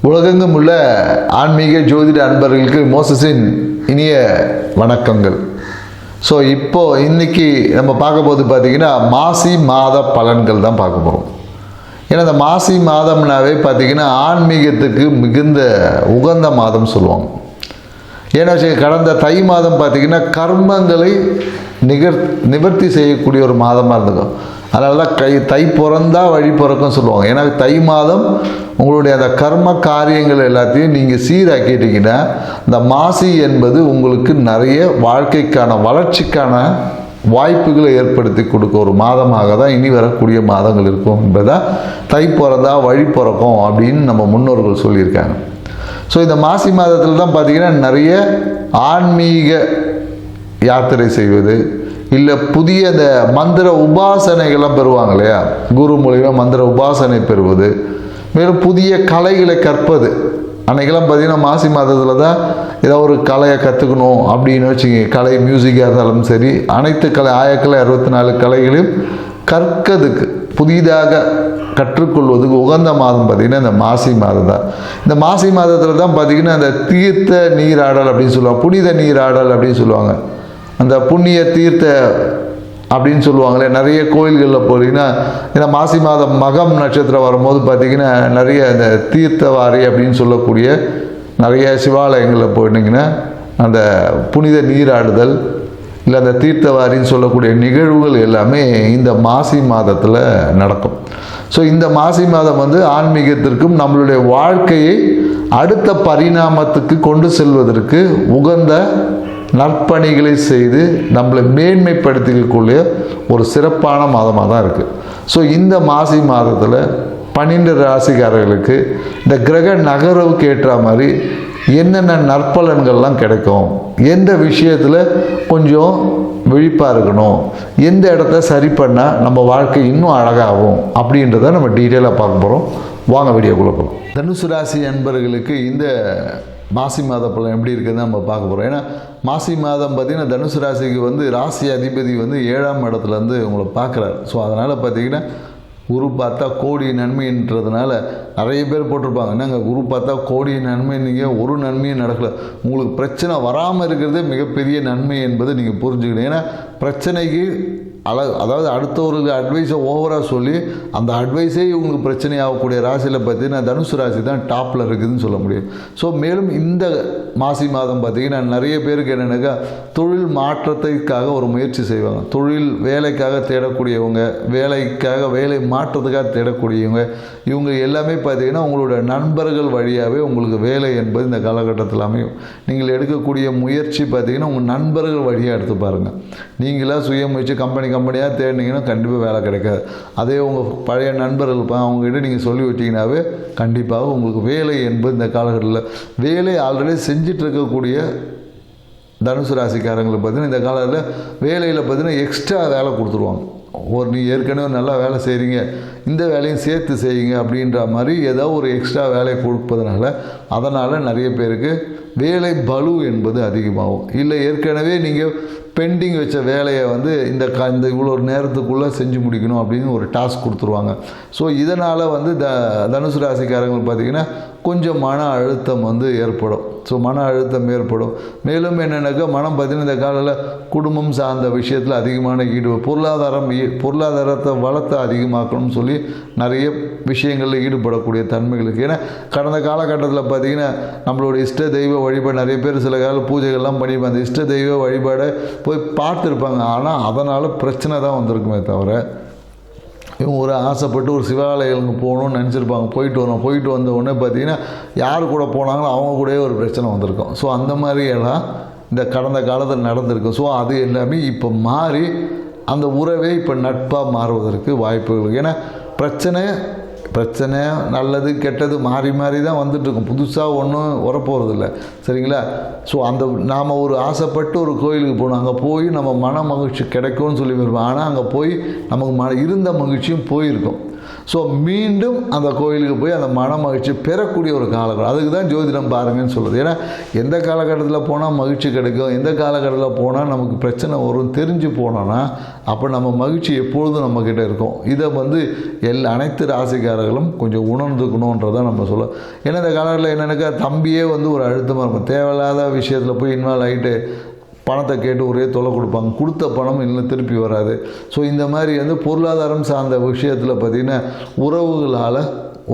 உலகெங்கும் உள்ள ஆன்மீக ஜோதிட அன்பர்களுக்கு மோசஸின் இனிய வணக்கங்கள். ஸோ இன்னைக்கு நம்ம பார்க்க போது பார்த்திங்கன்னா மாசி மாத பலன்கள் தான் பார்க்க போகிறோம். ஏன்னா இந்த மாசி மாதம்னாவே பார்த்திங்கன்னா ஆன்மீகத்துக்கு மிகுந்த உகந்த மாதம் சொல்லுவாங்க. ஏன்னா கடந்த தை மாதம் பார்த்திங்கன்னா கர்மங்களை நிவர்த்தி செய்யக்கூடிய ஒரு மாதமாக இருந்துக்கும். அதனால தான் தை பிறந்தா வழி பிறக்கும் சொல்லுவாங்க. ஏன்னா தை மாதம் உங்களுடைய அந்த கர்ம காரியங்கள் எல்லாத்தையும் நீங்கள் சீராக்கிட்டீங்கன்னா இந்த மாசி என்பது உங்களுக்கு நிறைய வாழ்க்கைக்கான வளர்ச்சிக்கான வாய்ப்புகளை ஏற்படுத்தி கொடுக்க ஒரு மாதமாக தான் இனி வரக்கூடிய மாதங்கள் இருக்கும் என்பதை தை பிறந்தா வழி பிறக்கும் அப்படின்னு நம்ம முன்னோர்கள் சொல்லியிருக்காங்க. ஸோ இந்த மாசி மாதத்தில் தான் பார்த்திங்கன்னா நிறைய ஆன்மீக யாத்திரை செய்வது, இல்லை புதிய இந்த மந்திர உபாசனைகள்லாம் பெறுவாங்க இல்லையா, குரு மூலிமா மந்திர உபாசனை பெறுவது, மேலும் புதிய கலைகளை கற்பது. அன்றைக்கெல்லாம் பார்த்திங்கன்னா மாசி மாதத்தில் தான் ஏதோ ஒரு கலையை கற்றுக்கணும் அப்படின்னு வச்சுங்க. கலை மியூசிக்காக இருந்தாலும் சரி, அனைத்து கலை ஆயக்கலை 64 கலைகளையும் கற்கிறதுக்கு புதிதாக கற்றுக்கொள்வதுக்கு உகந்த மாதம் பார்த்திங்கன்னா இந்த மாசி மாதம் தான். இந்த மாசி மாதத்தில் தான் பார்த்திங்கன்னா இந்த தீர்த்த நீராடல் அப்படின்னு சொல்லுவாங்க, புனித நீராடல் அப்படின்னு சொல்லுவாங்க. அந்த புண்ணிய தீர்த்த அப்படின்னு சொல்லுவாங்களே, நிறைய கோயில்களில் போகிறீங்கன்னா ஏன்னா மாசி மாதம் மகம் நட்சத்திரம் வரும்போது பார்த்திங்கன்னா நிறைய இந்த தீர்த்தவாரி அப்படின்னு சொல்லக்கூடிய நிறைய சிவாலயங்களில் போயிட்டிங்கன்னா அந்த புனித நீராடுதல் இல்லை அந்த தீர்த்தவாரின்னு சொல்லக்கூடிய நிகழ்வுகள் எல்லாமே இந்த மாசி மாதத்தில் நடக்கும். ஸோ இந்த மாசி மாதம் ஆன்மீகத்திற்கும் நம்மளுடைய வாழ்க்கையை அடுத்த பரிணாமத்துக்கு கொண்டு செல்வதற்கு உகந்த நற்பணிகளை செய்து நம்மளை மேன்மைப்படுத்திக்கக்கூடிய ஒரு சிறப்பான மாதமாக தான் இருக்குது. ஸோ இந்த மாசி மாதத்தில் 12 ராசிக்காரர்களுக்கு இந்த கிரக நகர்வுக்கு ஏற்ற மாதிரி என்னென்ன நற்பலன்கள்லாம் கிடைக்கும், எந்த விஷயத்தில் கொஞ்சம் விழிப்பாக இருக்கணும், எந்த இடத்த சரி பண்ணால் நம்ம வாழ்க்கை இன்னும் அழகாகும் அப்படின்றத நம்ம டீட்டெயிலாக பார்க்க போகிறோம். வாங்க வீடியோக்குள்ளே போகலாம். தனுசு ராசி அன்பர்களுக்கு இந்த மாசி மாத பலன் எப்படி இருக்குதுன்னு நம்ம பார்க்க போகிறோம். ஏன்னா மாசி மாதம் பார்த்திங்கன்னா தனுசு ராசிக்கு ராசி அதிபதி 7ஆம் இடத்துலேருந்து உங்களை பார்க்குறாரு. ஸோ அதனால் பார்த்திங்கன்னா குரு பார்த்தா கோடி நன்மைன்றதுனால நிறைய பேர் போட்டிருப்பாங்க, என்னங்க குரு பார்த்தா கோடி நன்மை, நீங்கள் ஒரு நன்மையும் நடக்கலை, உங்களுக்கு பிரச்சனை வராமல் இருக்கிறதே மிகப்பெரிய நன்மை என்பதை நீங்கள் புரிஞ்சுக்கணும். ஏன்னா பிரச்சனைக்கு அதாவது அடுத்தவர்களுக்கு அட்வைஸை ஓவராக சொல்லி அந்த அட்வைஸே இவங்களுக்கு பிரச்சனை ஆகக்கூடிய ராசியில் பார்த்தீங்கன்னா தனுசு ராசி தான் டாப்பில் இருக்குதுன்னு சொல்ல முடியும். ஸோ மேலும் இந்த மாசி மாதம் பார்த்திங்கன்னா நிறைய பேருக்கு என்னென்னாக்கா தொழில் மாற்றத்துக்காக ஒரு முயற்சி செய்வாங்க. தொழில் வேலைக்காக தேடக்கூடியவங்க, வேலை மாற்றத்துக்காக தேடக்கூடியவங்க, இவங்க எல்லாமே பார்த்திங்கன்னா உங்களோட நண்பர்கள் வழியாகவே உங்களுக்கு வேலை என்பது இந்த காலகட்டத்தில் அமையும். நீங்கள் எடுக்கக்கூடிய முயற்சி பார்த்திங்கன்னா உங்கள் நண்பர்கள் வழியாக எடுத்து பாருங்கள். நீங்களாக சுய முயற்சி கம்பெனியாக தேடினீங்கன்னா கண்டிப்பாக வேலை கிடைக்காது. அதே உங்கள் பழைய நண்பர்கள் அவங்ககிட்ட நீங்கள் சொல்லி வச்சிங்கனாவே கண்டிப்பாக உங்களுக்கு வேலை என்பது இந்த காலகட்டத்தில் வேலை ஆல்ரெடி செஞ்சிட்டு இருக்கக்கூடிய தனுசு ராசிக்காரங்களுக்கு பார்த்திங்கன்னா இந்த காலத்தில் வேலையில் பார்த்திங்கன்னா எக்ஸ்ட்ரா வேலை கொடுத்துருவாங்க. நீ ஏற்கனவே நல்லா வேலை செய்கிறீங்க, இந்த வேலையும் சேர்த்து செய்யுங்க அப்படின்ற மாதிரி ஏதோ ஒரு எக்ஸ்ட்ரா வேலையை கொடுப்பதனால அதனால் நிறைய பேருக்கு வேலை பளு என்பது அதிகமாகும். இல்லை ஏற்கனவே நீங்கள் பெண்டிங் வச்ச வேலையை இந்த இவ்வளோ நேரத்துக்குள்ளே செஞ்சு முடிக்கணும் அப்படின்னு ஒரு டாஸ்க் கொடுத்துருவாங்க. ஸோ இதனால் தனுசு ராசிக்காரங்கள் பார்த்திங்கன்னா கொஞ்சம் மன அழுத்தம் ஏற்படும். ஸோ மன அழுத்தம் ஏற்படும். மேலும் என்னென்னாக்கா மனம் பார்த்திங்கன்னா இந்த காலையில் குடும்பம் சார்ந்த விஷயத்தில் அதிகமான பொருளாதாரத்தை வளர்த்த அதிகமாக்கணும்னு சொல்லி நிறைய விஷயங்களில் ஈடுபடக்கூடிய தன்மைகளுக்கு. ஏன்னா கடந்த காலகட்டத்தில் பார்த்திங்கன்னா நம்மளோட இஷ்ட தெய்வ வழிபாடு நிறைய பேர் சில கால பூஜைகள்லாம் பண்ணிப்பாங்க. அந்த இஷ்ட தெய்வ வழிபாடை போய் பார்த்துருப்பாங்க. ஆனால் அதனால் பிரச்சனை தான் வந்திருக்குமே தவிர இவங்க ஒரு ஆசைப்பட்டு ஒரு சிவாலயங்களுக்கு போகணும்னு நினச்சிருப்பாங்க. போயிட்டு வந்த உடனே பார்த்திங்கன்னா யார் கூட போனாங்களோ அவங்க கூடவே ஒரு பிரச்சனை வந்திருக்கும். ஸோ அந்த மாதிரியெல்லாம் இந்த கடந்த காலத்தில் நடந்திருக்கு. ஸோ அது எல்லாமே இப்போ மாறி அந்த உறவே இப்போ நட்பாக மாறுவதற்கு வாய்ப்புகள். ஏன்னா பிரச்சனை நல்லது கெட்டது மாறி தான் வந்துட்டுருக்கும். புதுசாக ஒன்றும் வரப்போகிறதில்ல, சரிங்களா? ஸோ நாம் ஒரு ஆசைப்பட்டு ஒரு கோயிலுக்கு போகணும், அங்கே போய் நம்ம மன மகிழ்ச்சி கிடைக்கும்னு சொல்லி வருவோம். ஆனால் அங்கே போய் நமக்கு இருந்த மகிழ்ச்சியும் போயிருக்கும். ஸோ மீண்டும் அந்த கோயிலுக்கு போய் அந்த மன மகிழ்ச்சி பெறக்கூடிய ஒரு காலகட்டம். அதுக்கு தான் ஜோதிடம் பாருங்கன்னு சொல்லுது. ஏன்னா எந்த காலகட்டத்தில் போனால் மகிழ்ச்சி கிடைக்கும், எந்த காலகட்டத்தில் போனால் நமக்கு பிரச்சனை வரும் தெரிஞ்சு போனோன்னா அப்போ நம்ம மகிழ்ச்சி எப்பொழுதும் நம்மக்கிட்ட இருக்கும். இதை அனைத்து ராசிக்காரர்களும் கொஞ்சம் உணர்ந்துக்கணுன்றதை நம்ம சொல்ல. ஏன்னா இந்த காலகட்டத்தில் என்னென்னாக்கா தம்பியே ஒரு அழுத்தமாக இருக்கும். தேவையில்லாத விஷயத்தில் போய் இன்வால்வ் ஆகிட்டு பணத்தை கேட்டு ஒரே தொலை கொடுப்பாங்க. கொடுத்த பணம் இன்னும் திருப்பி வராது. ஸோ இந்த மாதிரி பொருளாதாரம் சார்ந்த விஷயத்தில் பார்த்திங்கன்னா உறவுகளால்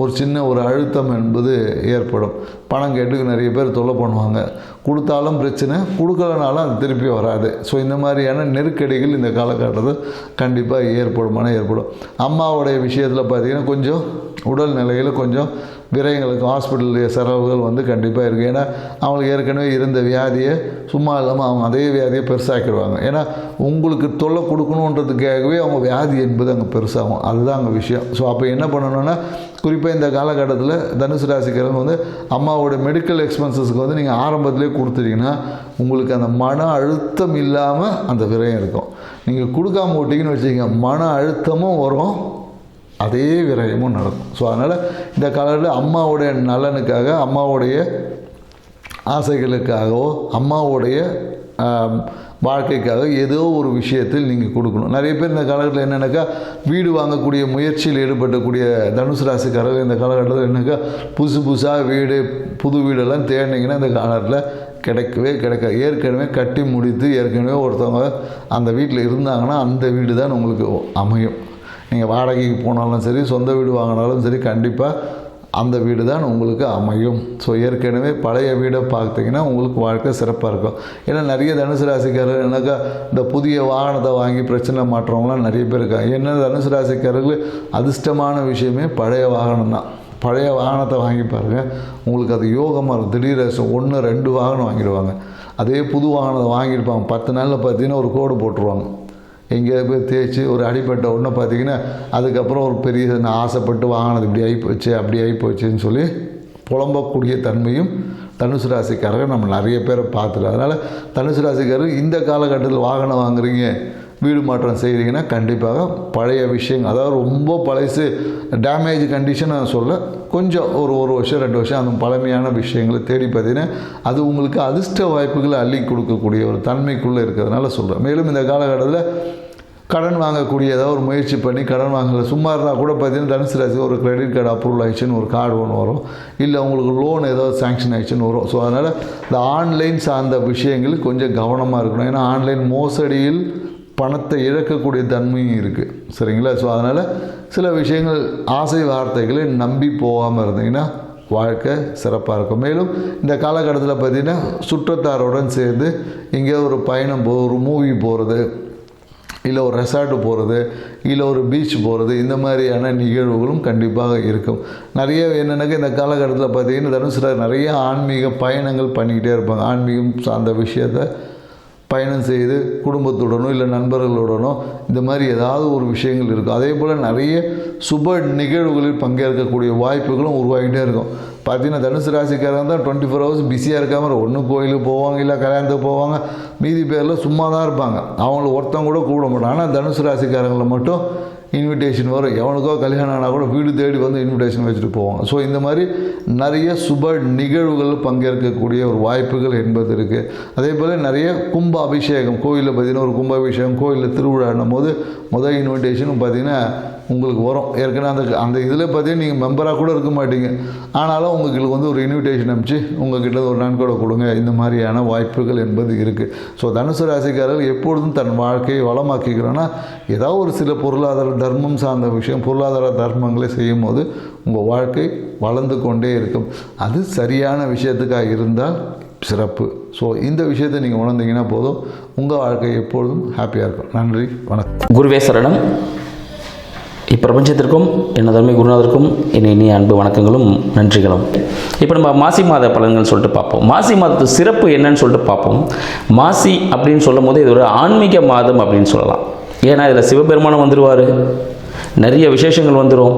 ஒரு சின்ன அழுத்தம் என்பது ஏற்படும். பணம் கேட்டு நிறைய பேர் தொல்லை பண்ணுவாங்க. கொடுத்தாலும் பிரச்சனை, கொடுக்கலனாலும் அது திருப்பி வராது. ஸோ இந்த மாதிரியான நெருக்கடிகள் இந்த காலகட்டத்தில் கண்டிப்பாக ஏற்படும். அம்மாவுடைய விஷயத்தில் பார்த்திங்கன்னா கொஞ்சம் உடல் நிலையில் கொஞ்சம் விரயங்களுக்கு ஹாஸ்பிட்டல் செலவுகள் கண்டிப்பாக இருக்குது. ஏன்னா அவங்களுக்கு ஏற்கனவே இருந்த வியாதியை சும்மா இல்லாமல் அவங்க அதே வியாதியை பெருசாக்கிடுவாங்க. ஏன்னா உங்களுக்கு தொல்லை கொடுக்கணுன்றதுக்காகவே அவங்க வியாதி என்பது அங்கே பெருசாகும். அதுதான் அங்கே விஷயம். ஸோ அப்போ என்ன பண்ணணுன்னா குறிப்பாக இந்த காலகட்டத்தில் தனுசு ராசிக்காரங்க அம்மாவோட மெடிக்கல் எக்ஸ்பென்சஸ்க்கு நீங்கள் ஆரம்பத்திலே கொடுத்துட்டீங்கன்னா உங்களுக்கு அந்த மன அழுத்தம் இல்லாமல் அந்த விரயம் இருக்கும். நீங்கள் கொடுக்காம விட்டீங்கன்னு வச்சுக்கிங்க, மன அழுத்தமும் வரும், அதே விரயமும் நடக்கும். ஸோ அதனால் இந்த காலத்தில் அம்மாவுடைய நலனுக்காக, அம்மாவுடைய ஆசைகளுக்காகவோ, அம்மாவுடைய வாழ்க்கைக்காக ஏதோ ஒரு விஷயத்தில் நீங்கள் கொடுக்கணும். நிறைய பேர் இந்த காலகட்டத்தில் என்னென்னாக்கா வீடு வாங்கக்கூடிய முயற்சியில் ஈடுபட்டக்கூடிய தனுசு ராசிக்காரர்கள் இந்த காலகட்டத்தில் என்னக்கா புதுசாக வீடு புது வீடெல்லாம் தேடினீங்கன்னா இந்த காலத்தில் கிடைக்காது. ஏற்கனவே கட்டி முடித்து ஏற்கனவே ஒருத்தவங்க அந்த வீட்டில் இருந்தாங்கன்னா அந்த வீடு தான் உங்களுக்கு அமையும். நீங்கள் வாடகைக்கு போனாலும் சரி, சொந்த வீடு வாங்கினாலும் சரி, கண்டிப்பாக அந்த வீடு தான் உங்களுக்கு அமையும். ஸோ ஏற்கனவே பழைய வீடை பார்த்தீங்கன்னா உங்களுக்கு வாழ்க்கை சிறப்பாக இருக்கும். ஏன்னா நிறைய தனுசு ராசிக்காரர்கள் என்னக்கா இந்த புதிய வாகனத்தை வாங்கி பிரச்சனை மாற்றவங்களாம் நிறைய பேர் இருக்காங்க. என்ன தனுசு ராசிக்காரர்கள் அதிர்ஷ்டமான விஷயமே பழைய வாகனம் தான். பழைய வாகனத்தை வாங்கி பாருங்கள், உங்களுக்கு அது யோகமாக இருக்கும். திடீர் 1-2 வாகனம் வாங்கிடுவாங்க. அதே புது வாகனத்தை வாங்கியிருப்பாங்க, 10 நாளில் பார்த்தீங்கன்னா ஒரு கோடு போட்டுருவாங்க. எங்கேயாவது போய் தேய்ச்சி ஒரு அடிப்பட்ட ஒன்று பார்த்திங்கன்னா அதுக்கப்புறம் ஒரு பெரிய நான் ஆசைப்பட்டு வாங்கினது இப்படி ஆகிப்போச்சு அப்படி ஆகிப்போச்சுன்னு சொல்லி புலம்பக்கூடிய தன்மையும் தனுசு ராசிக்காரர்கள் நம்ம நிறைய பேரை பார்த்துட்டு. அதனால் தனுசு ராசிக்காரர்கள் இந்த காலகட்டத்தில் வாகனம் வாங்குறீங்க, வீடு மாற்றம் செய்கிறீங்கன்னா கண்டிப்பாக பழைய விஷயங்கள், அதாவது ரொம்ப பழசு டேமேஜ் கண்டிஷன் சொல்ல, கொஞ்சம் ஒரு வருஷம் 2 வருஷம் அந்த பழமையான விஷயங்களை தேடி பார்த்தீங்கன்னா அது உங்களுக்கு அதிர்ஷ்ட வாய்ப்புகளை அள்ளி கொடுக்கக்கூடிய ஒரு தன்மைக்குள்ளே இருக்கிறதுனால சொல்கிறேன். மேலும் இந்த காலகட்டத்தில் கடன் வாங்கக்கூடிய ஏதாவது ஒரு முயற்சி பண்ணி கடன் வாங்கல சும்மா இருந்தால் கூட பார்த்தீங்கன்னா தனுசு ராசி ஒரு கிரெடிட் கார்டு அப்ரூவல் ஆகிடுச்சுன்னு ஒரு கார்டு ஒன்று வரும், இல்லை உங்களுக்கு லோன் ஏதாவது சாங்ஷன் ஆகிடுச்சுன்னு வரும். ஸோ அதனால் இந்த ஆன்லைன் சார்ந்த விஷயங்கள் கொஞ்சம் கவனமாக இருக்கணும். ஏன்னா ஆன்லைன் மோசடியில் பணத்தை இழக்கக்கூடிய தன்மையும் இருக்குது. சரிங்களா? ஸோ அதனால் சில விஷயங்கள் ஆசை வார்த்தைகளை நம்பி போகாமல் இருந்தீங்கன்னா வாழ்க்கை சிறப்பாக இருக்கும். மேலும் இந்த காலகட்டத்தில் பார்த்திங்கன்னா சுற்றத்தாருடன் சேர்ந்து எங்கேயாவது ஒரு பயணம் ஒரு மூவி போகிறது, இல்லை ஒரு ரெசார்ட்டு போகிறது, இல்லை ஒரு பீச் போகிறது, இந்த மாதிரியான நிகழ்வுகளும் கண்டிப்பாக இருக்கும். நிறைய என்னென்னாக்கா இந்த காலகட்டத்தில் பார்த்திங்கன்னா தனுசு நிறைய ஆன்மீக பயணங்கள் பண்ணிக்கிட்டே இருப்பாங்க. ஆன்மீகம் சார்ந்த விஷயத்தை பயணம் செய்து குடும்பத்துடனோ இல்லை நண்பர்களுடனோ இந்த மாதிரி ஏதாவது ஒரு விஷயங்கள் இருக்கும். அதே போல் நிறைய சுப நிகழ்வுகளில் பங்கேற்கக்கூடிய வாய்ப்புகளும் உருவாகிட்டே இருக்கும். பார்த்தீங்கன்னா தனுசு ராசிக்காரங்க தான் 24 hours பிஸியாக இருக்காமல் ஒன்று கோயிலுக்கு போவாங்க, இல்லை கல்யாணத்துக்கு போவாங்க, மீதி பேரில் சும்மா தான் இருப்பாங்க. அவங்கள ஒருத்தவங்க கூட கூப்பிட மாட்டாங்க. ஆனால் தனுசு ராசிக்காரங்களை மட்டும் இன்விடேஷன் வரும். எவனுக்கோ கல்யாணம் ஆனால் கூட வீடு தேடி இன்விடேஷன் வச்சுட்டு போவாங்க. ஸோ இந்த மாதிரி நிறைய சுப நிகழ்வுகள் பங்கேற்கக்கூடிய ஒரு வாய்ப்புகள் என்பது இருக்குது. அதே போல் நிறைய கும்ப அபிஷேகம், கோயிலில் பார்த்திங்கன்னா ஒரு கும்பாபிஷேகம், கோயிலில் திருவிழான்னும் போது முதல் இன்விடேஷனும் பார்த்திங்கன்னா உங்களுக்கு வரும். ஏற்கனவே அந்த இதில் பார்த்தீங்கன்னா நீங்கள் மெம்பராக கூட இருக்க மாட்டீங்க, ஆனாலும் உங்களுக்கு ஒரு இன்விடேஷன் அனுப்பிச்சு உங்கள்கிட்ட ஒரு நன்கொடை கொடுங்க, இந்த மாதிரியான வாய்ப்புகள் என்பது இருக்குது. ஸோ தனுசு ராசிக்காரர்கள் எப்பொழுதும் தன் வாழ்க்கையை வளமாக்கிக்கிறோன்னா ஏதாவது ஒரு சில பொருளாதார தர்மம் சார்ந்த விஷயம், பொருளாதார தர்மங்களை செய்யும் போது உங்கள் வாழ்க்கை வளர்ந்து கொண்டே இருக்கும். அது சரியான விஷயத்துக்காக இருந்தால் சிறப்பு. ஸோ இந்த விஷயத்தை நீங்கள் உணர்ந்தீங்கன்னா போதும், உங்கள் வாழ்க்கை எப்பொழுதும் ஹாப்பியாக இருக்கும். நன்றி, வணக்கம். குருவே சரணம். இப்பிரபஞ்சத்திற்கும் எனதன்மை குருநாதருக்கும் என் இனிய அன்பு வணக்கங்களும் நன்றிகளும். இப்போ நம்ம மாசி மாத பலன்கள் சொல்லிட்டு பார்ப்போம். மாசி மாதத்து சிறப்பு என்னன்னு சொல்லிட்டு பார்ப்போம். மாசி அப்படின்னு சொல்லும் போது இது ஒரு ஆன்மீக மாதம் அப்படின்னு சொல்லலாம். ஏன்னா இதில் சிவபெருமானம் வந்துடுவார், நிறைய விசேஷங்கள் வந்துடும்,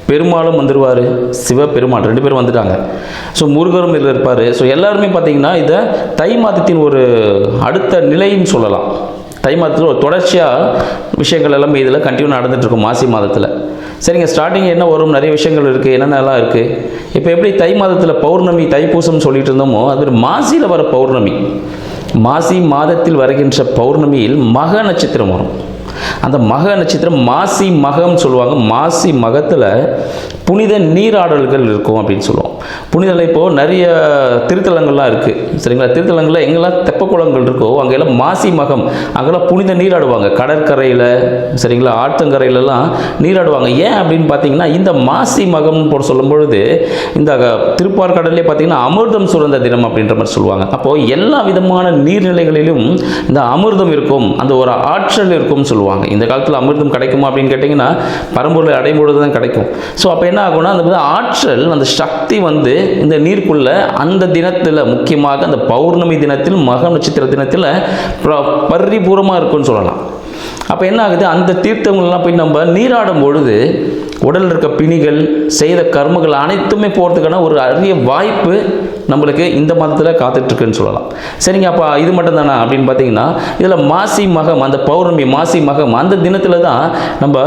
பெருமாளும் வந்துடுவார், சிவபெருமாள் 2 பேரும் வந்துட்டாங்க. ஸோ முருகரும் இதில் இருப்பார். ஸோ எல்லாருமே பார்த்திங்கன்னா இதை தை மாதத்தின் ஒரு அடுத்த நிலைன்னு சொல்லலாம். தை மாதத்தில் ஒரு தொடர்ச்சியாக விஷயங்கள் எல்லாமே இதில் கண்டினியூ நடந்துகிட்ருக்கும் மாசி மாதத்தில். சரிங்க, ஸ்டார்டிங் என்ன வரும், நிறைய விஷயங்கள் இருக்குது, என்னென்னலாம் இருக்குது. இப்போ எப்படி தை மாதத்தில் பௌர்ணமி தைப்பூசம் சொல்லிட்டு இருந்தோமோ, அது மாசியில் வர பௌர்ணமி, மாசி மாதத்தில் வருகின்ற பௌர்ணமியில் மக நட்சத்திரம் வரும். அந்த மக நட்சத்திரம் மாசி மகம் சொல்லுவாங்க. மாசி மகத்தில் புனித நீராடல்கள் இருக்கும் அப்படின்னு சொல்லுவோம். புனிதலை இப்போது நிறைய திருத்தலங்கள்லாம் இருக்குது. சரிங்களா, திருத்தலங்களில் எங்கெல்லாம் தெப்ப குளங்கள் இருக்கோ அங்கெல்லாம் மாசி மகம், அங்கெல்லாம் புனித நீராடுவாங்க. கடற்கரையில், சரிங்களா, ஆற்றங்கரையிலலாம் நீராடுவாங்க. ஏன் அப்படின்னு பார்த்தீங்கன்னா, இந்த மாசி மகம்னு போட சொல்லும் பொழுது இந்த திருப்பார்கடல்லே பார்த்தீங்கன்னா அமிர்தம் சுரந்த தினம் அப்படின்ற மாதிரி சொல்லுவாங்க. அப்போது எல்லா விதமான நீர்நிலைகளிலும் இந்த அமிர்தம் இருக்கும், அந்த ஒரு ஆற்றல் இருக்கும்னு சொல்லுவாங்க. இந்த காலத்தில் அமிர்தம் கிடைக்குமா அப்படின்னு கேட்டிங்கன்னா பரம்பொருளை அடையும் பொழுது தான் கிடைக்கும். ஸோ அப்போ என்ன ஆகும்னா, அந்த ஆற்றல், அந்த சக்தி வந்து இந்த நீருக்குள்ள அந்த தினத்தில், முக்கியமாக அந்த பௌர்ணமி தினத்தில், மக நட்சத்திர தினத்தில் பரிபூர்ணமாக இருக்கும்னு சொல்லலாம். அப்போ என்ன ஆகுது, அந்த தீர்த்தங்கள்லாம் போய் நம்ம நீராடும் பொழுது உடலில் இருக்க பிணிகள், செய்த கர்மங்கள் அனைத்துமே போகிறதுக்கான ஒரு அரிய வாய்ப்பு நம்மளுக்கு இந்த மாதத்தில் காத்துட்ருக்குன்னு சொல்லலாம். சரிங்க, அப்போ இது மட்டும் தானே அப்படின்னு பார்த்தீங்கன்னா, இதில் மாசி மகம், அந்த பௌர்ணமி மாசி மகம் அந்த தினத்தில் தான் நம்ம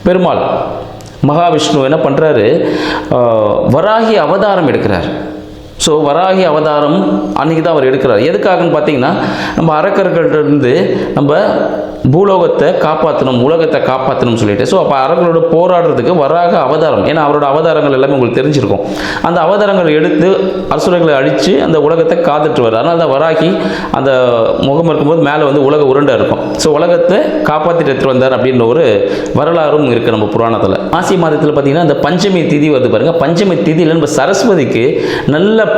பெருமாள் மகாவிஷ்ணு என்ன பண்ணுறாரு, வராகி அவதாரம் எடுக்கிறார். ஸோ வராகி அவதாரம் அன்றைக்கி தான் அவர் எடுக்கிறார். எதுக்காகன்னு பார்த்தீங்கன்னா, நம்ம அரக்கர்கள்ட்ட நம்ம பூலோகத்தை காப்பாற்றணும், உலகத்தை காப்பாற்றணும்னு சொல்லிட்டு. ஸோ அப்போ அரக்கர்களோட போராடுறதுக்கு வராக அவதாரம், ஏன்னா அவரோட அவதாரங்கள் எல்லாமே உங்களுக்கு தெரிஞ்சிருக்கும். அந்த அவதாரங்கள் எடுத்து அசுரர்களை அழித்து அந்த உலகத்தை காத்துட்டு வர்றார். அதனால தான் வராகி அந்த முகம் இருக்கும்போது மேலே வந்து உலக உருண்டை இருக்கும். ஸோ உலகத்தை காப்பாற்றிட்டு எடுத்துகிட்டு வந்தார் அப்படின்ற ஒரு வரலாறும் இருக்குது நம்ம புராணத்தில். மாசி மாதத்தில் பார்த்தீங்கன்னா இந்த பஞ்சமி திதி வருது பாருங்கள். பஞ்சமி திதியில் நம்ம சரஸ்வதிக்கு நல்ல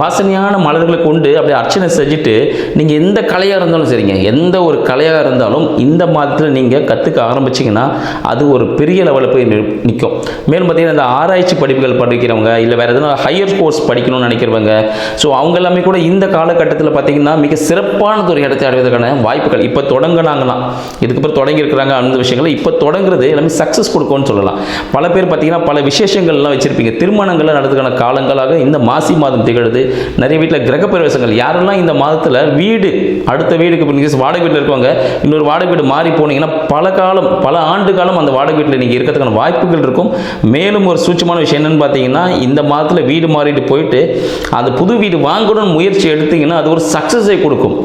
வாசனையான மலர்களை கொண்டு அப்படியே அர்ச்சனை செஞ்சுட்டு, நீங்கள் எந்த கலையாக இருந்தாலும் சரிங்க, எந்த ஒரு கலையாக இருந்தாலும் இந்த மாதத்தில் நீங்கள் கற்றுக்க ஆரம்பிச்சிங்கன்னா அது ஒரு பெரிய லெவலில் போய் நிற்கும். மேலும் பார்த்தீங்கன்னா இந்த ஆராய்ச்சி படிப்புகள் படிக்கிறவங்க, இல்லை வேறு எதனா ஹையர் கோர்ஸ் படிக்கணும்னு நினைக்கிறவங்க, ஸோ அவங்க எல்லாமே கூட இந்த காலகட்டத்தில் பார்த்தீங்கன்னா மிக சிறப்பானது ஒரு இடத்தை அடைவதற்கான வாய்ப்புகள் இப்போ தொடங்கினாங்கன்னா, இதுக்கப்புறம் தொடங்கி இருக்கிறாங்க அந்த விஷயங்களை இப்போ தொடங்குறது எல்லாமே சக்ஸஸ் கொடுக்கும்னு சொல்லலாம். பல பேர் பார்த்தீங்கன்னா பல விசேஷங்கள்லாம் வச்சுருப்பீங்க, திருமணங்கள்லாம் நடத்துக்கான காலங்களாக இந்த மாசி மாதம் திகழுது. நிறைய வீட்டில் கிரகப்பிரவேசங்கள், யாரெல்லாம் இந்த மாதத்தில் வீடு, அடுத்த வீடுக்கு வாடகை வீட்டில் இருக்கவங்க இன்னொரு வாடகை வீடு மாறி போனீங்கன்னா பல காலம், பல ஆண்டு காலம் அந்த வாடகை வீட்டில் நீங்கள் இருக்கிறதுக்கான வாய்ப்புகள் இருக்கும். மேலும் ஒரு சூட்சமான விஷயம் என்னன்னு பார்த்தீங்கன்னா, இந்த மாதத்தில் வீடு மாறிட்டு போயிட்டு அந்த புது வீடு வாங்கணும்னு முயற்சி எடுத்தீங்கன்னா அது ஒரு சக்ஸஸை கொடுக்கும்.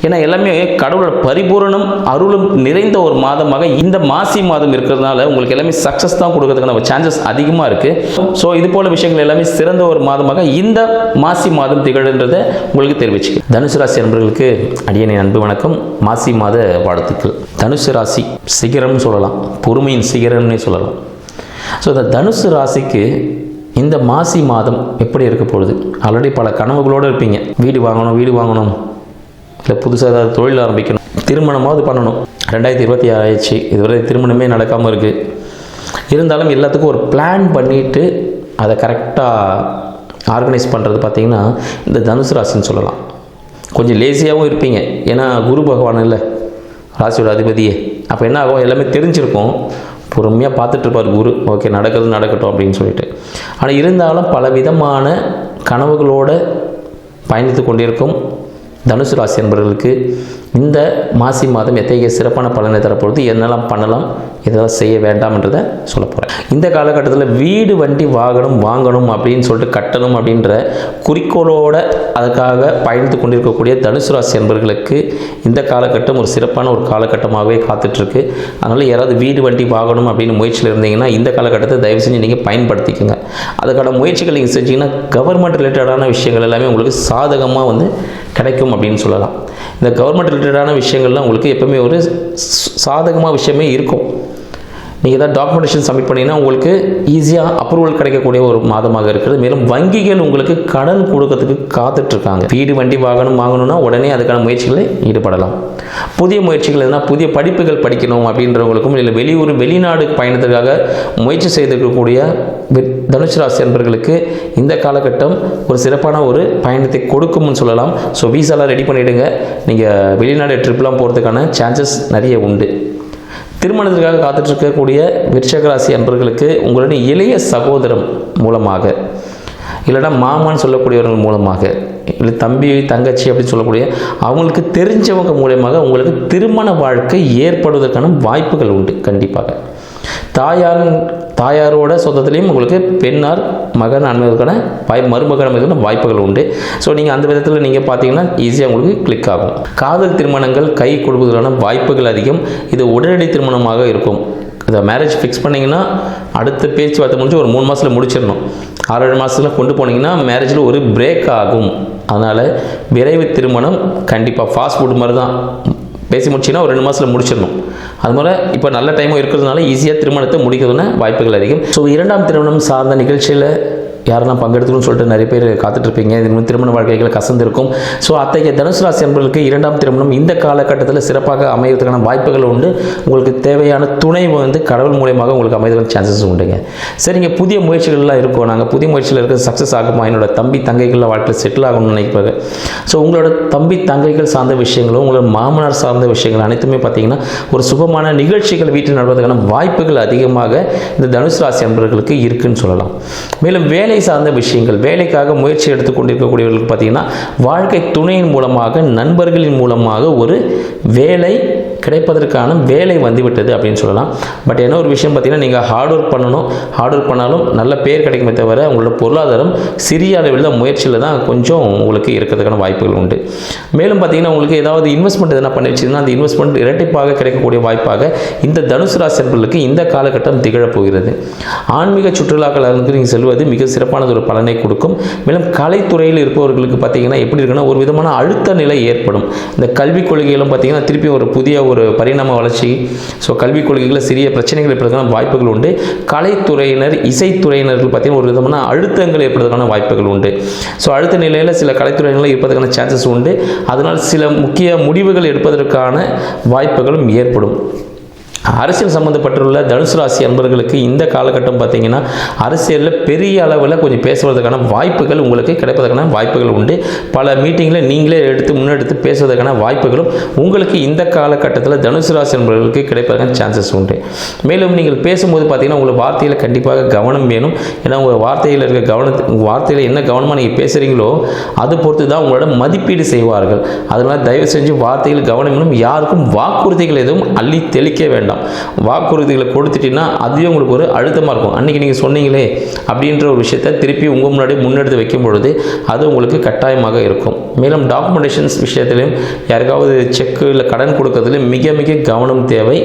ஏன்னா எல்லாமே கடவுளோட பரிபூரணம் அருளும் நிறைந்த ஒரு மாதமாக இந்த மாசி மாதம் இருக்கிறதுனால உங்களுக்கு எல்லாமே சக்ஸஸ் தான் கொடுக்கறதுக்கான சான்சஸ் அதிகமாக இருக்குது. ஸோ இது போல விஷயங்கள் எல்லாமே சிறந்த ஒரு மாதமாக இந்த மாசி மாதம் திகழ்ன்றதை உங்களுக்கு தெரிவிச்சு. தனுசு ராசி நண்பர்களுக்கு அடியனின் அன்பு வணக்கம், மாசி மாத வாழ்த்துக்கள். தனுசு ராசி சிகரம்னு சொல்லலாம், பொறுமையின் சிகரம்னே சொல்லலாம். ஸோ இந்த தனுசு ராசிக்கு இந்த மாசி மாதம் எப்படி இருக்க போகுது? ஆல்ரெடி பல கனவுகளோடு இருப்பீங்க, வீடு வாங்கணும், வீடு வாங்கணும், இல்லை புதுசாக ஏதாவது தொழில் ஆரம்பிக்கணும், திருமணமாவது பண்ணணும். 2026 ஆயிடுச்சு, இதுவரை திருமணமே நடக்காமல் இருக்குது. இருந்தாலும் எல்லாத்துக்கும் ஒரு பிளான் பண்ணிவிட்டு அதை கரெக்டாக ஆர்கனைஸ் பண்ணுறது பார்த்திங்கன்னா இந்த தனுசு ராசின்னு சொல்லலாம். கொஞ்சம் லேசியாகவும் இருப்பீங்க, ஏன்னா குரு பகவான் இல்லை ராசியோட அதிபதியே. அப்போ என்ன ஆகும், எல்லாமே தெரிஞ்சிருக்கும், பொறுமையாக பார்த்துட்ருப்பார் குரு, ஓகே நடக்கிறது நடக்கட்டும் அப்படின்னு சொல்லிட்டு. ஆனால் இருந்தாலும் பல விதமான கனவுகளோடு பயணித்து கொண்டிருக்கும் தனுசு ராசி என்பவர்களுக்கு இந்த மாசி மாதம் எத்தகைய சிறப்பான பலனை தரப்பொழுது என்னெல்லாம் பண்ணலாம், இதெல்லாம் செய்ய வேண்டாம்ன்றதை சொல்ல போகிறேன். இந்த காலகட்டத்தில் வீடு வண்டி வாகனம் வாங்கணும் அப்படின்னு சொல்லிட்டு கட்டணும் அப்படின்ற குறிக்கோளோடு அதுக்காக பயணித்து கொண்டிருக்கக்கூடிய தனுசு ராசி என்பவர்களுக்கு இந்த காலகட்டம் ஒரு சிறப்பான ஒரு காலகட்டமாகவே காத்துட்ருக்கு. அதனால் யாராவது வீடு வண்டி வாங்கணும் அப்படின்னு முயற்சியில் இருந்தீங்கன்னா இந்த காலகட்டத்தை தயவு செஞ்சு நீங்கள் பயன்படுத்திக்கோங்க. அதுக்கான முயற்சிகள் நீங்கள் செஞ்சீங்கன்னா கவர்மெண்ட் ரிலேட்டடான விஷயங்கள் எல்லாமே உங்களுக்கு சாதகமாக வந்து கிடைக்கும் அப்படின்னு சொல்லலாம். இந்த கவர்மெண்ட் ரிலேட்டடான விஷயங்கள்லாம் உங்களுக்கு எப்பவுமே ஒரு சாதகமாக விஷயமே இருக்கும். நீங்கள் ஏதாவது டாக்குமெண்டேஷன் சப்மிட் பண்ணிங்கன்னா உங்களுக்கு ஈஸியாக அப்ரூவல் கிடைக்கக்கூடிய ஒரு மாதமாக இருக்கிறது. மேலும் வங்கிகள் உங்களுக்கு கடன் கொடுக்கறதுக்கு காத்துட்ருக்காங்க. வீடு வண்டி வாகனம் வாங்கணும்னா உடனே அதுக்கான முயற்சிகளில் ஈடுபடலாம். புதிய முயற்சிகள் எதுனா புதிய படிப்புகள் படிக்கணும் அப்படின்றவங்களுக்கும், இல்லை வெளியூர் வெளிநாடு பயணத்துக்காக முயற்சி செய்திருக்கக்கூடிய தனுசு ராசி என்பவர்களுக்கு இந்த காலகட்டம் ஒரு சிறப்பான ஒரு பயணத்தை கொடுக்கும்னு சொல்லலாம். ஸோ வீசாலாம் ரெடி பண்ணிவிடுங்க, நீங்கள் வெளிநாடு ட்ரிப்லாம் போகிறதுக்கான சான்சஸ் நிறைய உண்டு. திருமணத்திற்காக காத்துட்ருக்கக்கூடிய விருச்சிக ராசி அன்பர்களுக்கு உங்களுடைய இளைய சகோதரம் மூலமாக, இல்லைனா மாமான்னு சொல்லக்கூடியவர்கள் மூலமாக இல்லை தம்பி தங்கச்சி அப்படின்னு சொல்லக்கூடிய அவங்களுக்கு தெரிஞ்சவங்க மூலமாக உங்களுக்கு திருமண வாழ்க்கை ஏற்படுவதற்கான வாய்ப்புகள் உண்டு. கண்டிப்பாக தாயாரோட சொந்தத்திலையும் உங்களுக்கு பெண்ணார் மகன் அமைவதற்கான மருமகன் அமைவதற்கான வாய்ப்புகள் உண்டு. ஸோ நீங்கள் அந்த விதத்தில் நீங்கள் பார்த்தீங்கன்னா ஈஸியாக உங்களுக்கு கிளிக் ஆகும். காதல் திருமணங்கள் கை கொடுப்பதற்கான வாய்ப்புகள் அதிகம். இது உடனடி திருமணமாக இருக்கும். இதை மேரேஜ் ஃபிக்ஸ் பண்ணிங்கன்னா அடுத்த பேச்சுவார்த்தை முடிஞ்சு ஒரு 3 மாதத்தில் முடிச்சிடணும். 6-7 மாதத்தில் கொண்டு போனீங்கன்னா மேரேஜில் ஒரு பிரேக் ஆகும். அதனால் விரைவு திருமணம் கண்டிப்பாக ஃபாஸ்ட் ஃபுட் மாதிரி தான், பேசி முடிச்சிங்கன்னா ஒரு 2 மாதத்தில் முடிச்சிடணும். அதுபோல் இப்போ நல்ல டைமும் இருக்கிறதுனால ஈஸியாக திருமணத்தை முடிக்கிறதுன வாய்ப்புகள் அதிகம். ஸோ 2ஆம் திருமணம் சார்ந்த நிகழ்ச்சியில் யாரெல்லாம் பங்கெடுத்துக்கணும்னு சொல்லிட்டு நிறைய பேர் காத்துட்ருப்பீங்க. இது திருமண வாழ்க்கைகள் கசந்திருக்கும். ஸோ அத்தகைய தனுசு ராசி அன்பர்களுக்கு 2ஆம் திருமணம் இந்த காலகட்டத்தில் சிறப்பாக அமைவதற்கான வாய்ப்புகள் உண்டு. உங்களுக்கு தேவையான துணை கடவுள் மூலியமாக உங்களுக்கு அமைவதற்கான சான்சஸ் உண்டுங்க. சரிங்க, புதிய முயற்சிகள்லாம் இருக்கும். நாங்கள் புதிய முயற்சியில் இருக்கிறது சக்ஸஸ் ஆகுமா, என்னோட தம்பி தங்கைகள் வாழ்க்கையில் செட்டில் ஆகணும்னு நினைப்பாங்க. ஸோ உங்களோட தம்பி தங்கைகள் சார்ந்த விஷயங்களும் உங்களோட மாமனார் சார்ந்த விஷயங்கள் அனைத்துமே பார்த்தீங்கன்னா ஒரு சுபமான நிகழ்ச்சிகள் வீட்டில் நடப்பதற்கான வாய்ப்புகள் அதிகமாக இந்த தனுசு ராசி அன்பர்களுக்கு இருக்குன்னு சொல்லலாம். மேலும் வேலை சார்ந்த விஷயங்கள், வேலைக்காக முயற்சி எடுத்துக்கொண்டிருக்கக்கூடியவர்களுக்கு பார்த்தீங்கன்னா வாழ்க்கை துணையின் மூலமாக நண்பர்களின் மூலமாக ஒரு வேலை கிடைப்பதற்கான வேலை வந்துவிட்டது அப்படின்னு சொல்லலாம். பட் என்ன ஒரு விஷயம் பார்த்தீங்கன்னா நீங்கள் ஹார்ட் ஒர்க் பண்ணணும். ஹார்ட் ஒர்க் பண்ணாலும் நல்ல பேர் கிடைக்குமே தவிர உங்களோட பொருளாதாரம் சிறிய அளவில் தான் முயற்சியில் தான் கொஞ்சம் உங்களுக்கு இருக்கிறதுக்கான வாய்ப்புகள் உண்டு. மேலும் பார்த்தீங்கன்னா உங்களுக்கு ஏதாவது இன்வெஸ்ட்மெண்ட் எதனா பண்ணி வச்சிங்கன்னா அந்த இன்வெஸ்ட்மெண்ட் இரட்டிப்பாக கிடைக்கக்கூடிய வாய்ப்பாக இந்த தனுசு ராசி அன்பர்களுக்கு இந்த காலகட்டம் திகழப்போகிறது. ஆன்மீக சுற்றுலாக்களுக்கு நீங்கள் செல்வது மிக சிறப்பானது ஒரு பலனை கொடுக்கும். மேலும் கலைத்துறையில் இருப்பவர்களுக்கு பார்த்தீங்கன்னா எப்படி இருக்குன்னா ஒரு விதமான அழுத்த நிலை ஏற்படும். இந்த கல்விக் கொள்கைகளும் பார்த்தீங்கன்னா திருப்பி ஒரு புதிய ஒரு பரிணாம வளர்ச்சி. ஸோ கல்விக் கொள்கைகளில் சிறிய பிரச்சனைகள் ஏற்படுவதற்கான வாய்ப்புகள் உண்டு. கலைத்துறையினர் இசைத்துறையினர்கள் பார்த்தீங்கன்னா ஒரு விதமான அழுத்தங்கள் ஏற்படுவதற்கான வாய்ப்புகள் உண்டு. ஸோ அழுத்த நிலையில் சில கலைத்துறையினர்கள் இருப்பதற்கான சான்சஸ் உண்டு. அதனால் சில முக்கிய முடிவுகள் எடுப்பதற்கான வாய்ப்புகளும் ஏற்படும். அரசியல் சம்மந்தப்பட்டுள்ள தனுசு ராசி அன்பர்களுக்கு இந்த காலகட்டம் பார்த்தீங்கன்னா அரசியலில் பெரிய அளவில் கொஞ்சம் பேசுவதற்கான வாய்ப்புகள் உங்களுக்கு கிடைப்பதற்கான வாய்ப்புகள் உண்டு. பல மீட்டிங்கில் நீங்களே முன்னெடுத்து பேசுவதற்கான வாய்ப்புகளும் உங்களுக்கு இந்த காலகட்டத்தில் தனுசு ராசி அன்பர்களுக்கு கிடைப்பதற்கான சான்சஸ் உண்டு. மேலும் நீங்கள் பேசும்போது பார்த்தீங்கன்னா உங்கள் வார்த்தையில் கண்டிப்பாக கவனம் வேணும். ஏன்னா உங்கள் வார்த்தையில் இருக்க உங்கள் வார்த்தையில் என்ன கவனமாக நீங்கள் பேசுகிறீங்களோ அது பொறுத்து தான் உங்களோட மதிப்பீடு செய்வார்கள். அதனால் தயவு செஞ்சு வார்த்தையில் கவனம் வேணும். யாருக்கும் வாக்குறுதிகள் எதுவும் அள்ளி தெளிக்க வேண்டாம். வாக்குறுதிகளை கொடுத்துட்டீங்கன்னா அதுவே உங்களுக்கு ஒரு அழுத்தமாக இருக்கும். அன்றைக்கி நீங்கள் சொன்னீங்களே அப்படின்ற ஒரு விஷயத்தை திருப்பி உங்கள் முன்னாடி முன்னெடுத்து வைக்கும் பொழுது அது உங்களுக்கு கட்டாயமாக இருக்கும். மேலும் டாக்குமெண்டேஷன்ஸ் விஷயத்திலையும் யாருக்காவது செக்கு இல்லை கடன் கொடுக்கறதுலையும் மிக மிக கவனம் தேவை.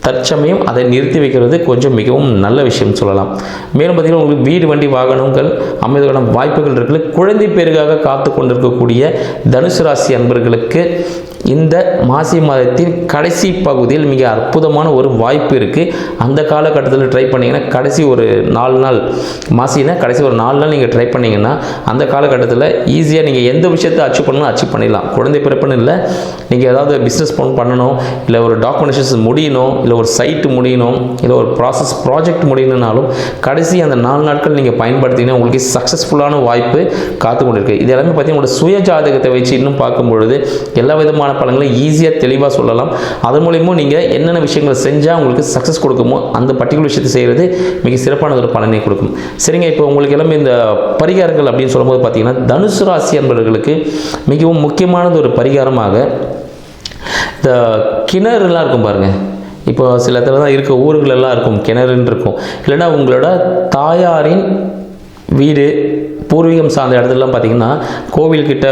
தற்சமயம் அதை நிறுத்தி வைக்கிறது கொஞ்சம் மிகவும் நல்ல விஷயம் சொல்லலாம். மேலும் பார்த்தீங்கன்னா உங்களுக்கு வீடு வண்டி வாகனங்கள் அமைவதற்கான வாய்ப்புகள் இருக்குது. குழந்தை பேருக்காக காத்து கொண்டிருக்கக்கூடிய தனுசு ராசி அன்பர்களுக்கு இந்த மாசி மாதத்தின் கடைசி பகுதியில் மிக அற்புதமான ஒரு வாய்ப்பு இருக்குது. அந்த காலகட்டத்தில் ட்ரை பண்ணிங்கன்னா கடைசி ஒரு 4 நாள் மாசினா கடைசி ஒரு 4 நாள் நீங்கள் ட்ரை பண்ணிங்கன்னா அந்த காலகட்டத்தில் ஈஸியாக நீங்கள் எந்த விஷயத்தை அச்சீவ் பண்ணணும் அச்சீவ் பண்ணிடலாம். குழந்தை பிறப்புன்னு இல்லை, நீங்கள் ஏதாவது பிஸ்னஸ் பண்ணணும், இல்லை ஒரு டாக்குமெண்டேஷன்ஸ் முடியணும், இல்லை ஒரு சைட்டு முடியணும், இல்லை ஒரு ப்ராஜெக்ட் முடியணுன்னாலும் கடைசி அந்த 4 நாட்கள் நீங்கள் பயன்படுத்திங்கன்னா உங்களுக்கு சக்ஸஸ்ஃபுல்லான வாய்ப்பு காத்து கொண்டிருக்கு. இது எல்லாமே பார்த்தீங்கன்னா உங்களோட சுய ஜாதகத்தை வச்சு இன்னும் பார்க்கும்பொழுது எல்லா விதமான பலன்களை ஈஸியாக தெளிவாக சொல்லலாம். அதன் மூலியமும் நீங்கள் என்னென்ன விஷயங்களை செஞ்சால் உங்களுக்கு சக்ஸஸ் கொடுக்குமோ அந்த பர்டிகுலர் விஷயத்தை செய்கிறது மிக சிறப்பான ஒரு பலனை கொடுக்கும். சரிங்க, இப்போ உங்களுக்கு எல்லாமே இந்த பரிகாரங்கள் அப்படின்னு சொல்லும்போது பார்த்தீங்கன்னா தனுசு ராசி என்பவர்களுக்கு மிகவும் முக்கியமானது ஒரு பரிகாரமாக இந்த கிணறுலாம் இருக்கும் பாருங்கள். இப்போ சில இடத்துல தான் இருக்க ஊர்களெல்லாம் இருக்கும் கிணறுன்னு இருக்கும். இல்லைன்னா உங்களோட தாயாரின் வீடு பூர்வீகம் சார்ந்த இடத்துலலாம் பார்த்தீங்கன்னா கோவில்கிட்ட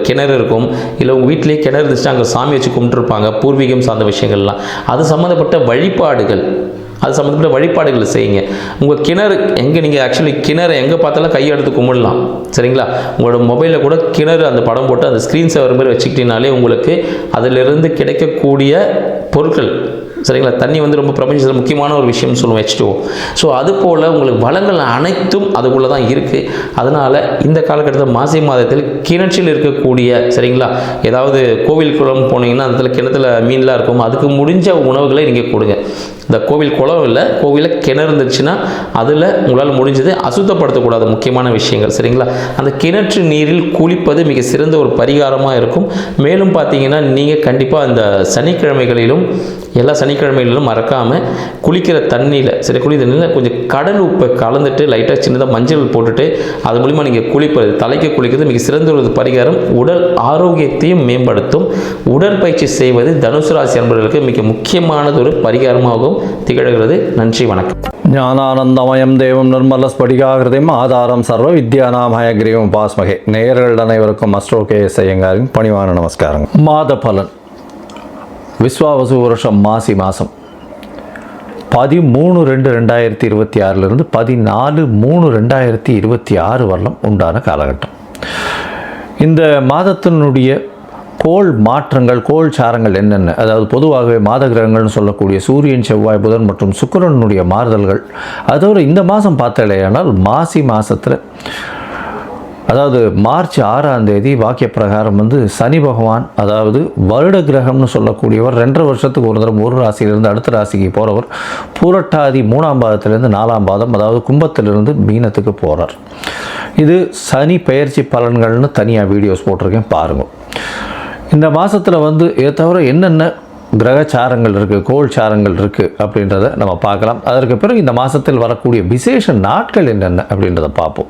கிணறு இருக்கும். இல்லை உங்கள் வீட்டிலேயே கிணறு இருந்துச்சுன்னா அங்கே சாமி வச்சு கும்பிட்டுருப்பாங்க. பூர்வீகம் சார்ந்த விஷயங்கள்லாம் அது சம்மந்தப்பட்ட வழிபாடுகளை செய்யுங்க. உங்கள் கிணறு எங்கே நீங்கள் ஆக்சுவலி கிணறு எங்கே பார்த்தாலும் கையெடுத்து கும்பிடலாம். சரிங்களா, உங்களோட மொபைலில் கூட கிணறு அந்த படம் போட்டு அந்த ஸ்க்ரீன் சேவர் மாதிரி வச்சுக்கிட்டீங்கனாலே உங்களுக்கு அதிலிருந்து கிடைக்கக்கூடிய பொருட்கள் சரிங்களா, தண்ணி ரொம்ப பிரபஞ்சத்தில் முக்கியமான ஒரு விஷயம்னு சொல்லுவோம் H2O. ஸோ அது போல் உங்களுக்கு வளங்கள் அனைத்தும் அதுக்குள்ளே தான் இருக்குது. அதனால் இந்த காலகட்டத்தில் மாசி மாதத்தில் கிணற்றில் இருக்கக்கூடிய சரிங்களா ஏதாவது கோவில் குளம் போனீங்கன்னா அந்த கிணத்துல மீன்லாம் இருக்கும், அதுக்கு முடிஞ்ச உணவுகளை நீங்கள் கொடுங்க. இந்த கோவில் குளம் இல்லை, கோவிலில் கிணறு இருந்துச்சுன்னா அதில் உங்களால் முடிஞ்சது அசுத்தப்படுத்தக்கூடாது முக்கியமான விஷயங்கள் சரிங்களா. அந்த கிணற்று நீரில் குளிப்பது மிக சிறந்த ஒரு பரிகாரமாக இருக்கும். மேலும் பார்த்தீங்கன்னா நீங்கள் கண்டிப்பாக அந்த சனிக்கிழமைகளிலும் எல்லா சனிக்கிழமைகளிலும் மறக்காமல் குளிக்கிற தண்ணியில் குளி தண்ணியில் கொஞ்சம் கடல் உப்பை கலந்துட்டு லைட்டாக சின்னதாக மஞ்சள் போட்டுட்டு அது மூலிமா நீங்கள் குளிப்பது தலைக்கு குளிக்கிறது மிக சிறந்த ஒரு பரிகாரம் உடல் ஆரோக்கியத்தையும் மேம்படுத்தும். உடற்பயிற்சி செய்வது தனுசு ராசி அன்பர்களுக்கு மிக முக்கியமானது ஒரு பரிகாரமாகவும் திகழ்கிறது. நன்றி, வணக்கம். ஞானானந்தமயம் தேவம் நிர்மல ஸ்படிகாகிருதிம் ஆதாரம் சர்வ வித்யானாமய கிரீவம் பாஸ்மகே. நேயர்கள் அனைவருக்கும் அஸ்ட்ரோ கேஎஸ் ஐயங்காரின் பணிவான நமஸ்காரங்கள். மாத பலன். விஸ்வாவசு வருஷம் மாசி மாதம் 13/2/2026 14/3/2026 வரலும் உண்டான காலகட்டம். இந்த மாதத்தினுடைய கோள் மாற்றங்கள், கோள் சாரங்கள் என்னென்ன, அதாவது பொதுவாகவே மாத கிரகங்கள்னு சொல்லக்கூடிய சூரியன், செவ்வாய், புதன் மற்றும் சுக்கிரனுடைய மாறுதல்கள். அதோடு இந்த மாதம் பார்த்தாலேயானால் மாசி மாதத்தில், அதாவது மார்ச் 6ஆம் தேதி வாக்கிய பிரகாரம் சனி பகவான், அதாவது வருட கிரகம்னு சொல்லக்கூடியவர் 2.5 வருஷத்துக்கு ஒரு தரம் ஒரு ராசியிலிருந்து அடுத்த ராசிக்கு போகிறவர், பூரட்டாதி 3ஆம் பாதத்திலிருந்து 4ஆம் பாதம், அதாவது கும்பத்திலிருந்து மீனத்துக்கு போகிறார். இது சனி பெயர்ச்சி பலன்கள்னு தனியாக வீடியோஸ் போட்டிருக்கேன், பாருங்கள். இந்த மாதத்தில் இதை தவிர என்னென்ன கிரகச்சாரங்கள் இருக்குது, கோள் சாரங்கள் இருக்குது அப்படின்றத நம்ம பார்க்கலாம். அதற்கு பிறகு இந்த மாதத்தில் வரக்கூடிய விசேஷ நாட்கள் என்னென்ன அப்படின்றத பார்ப்போம்.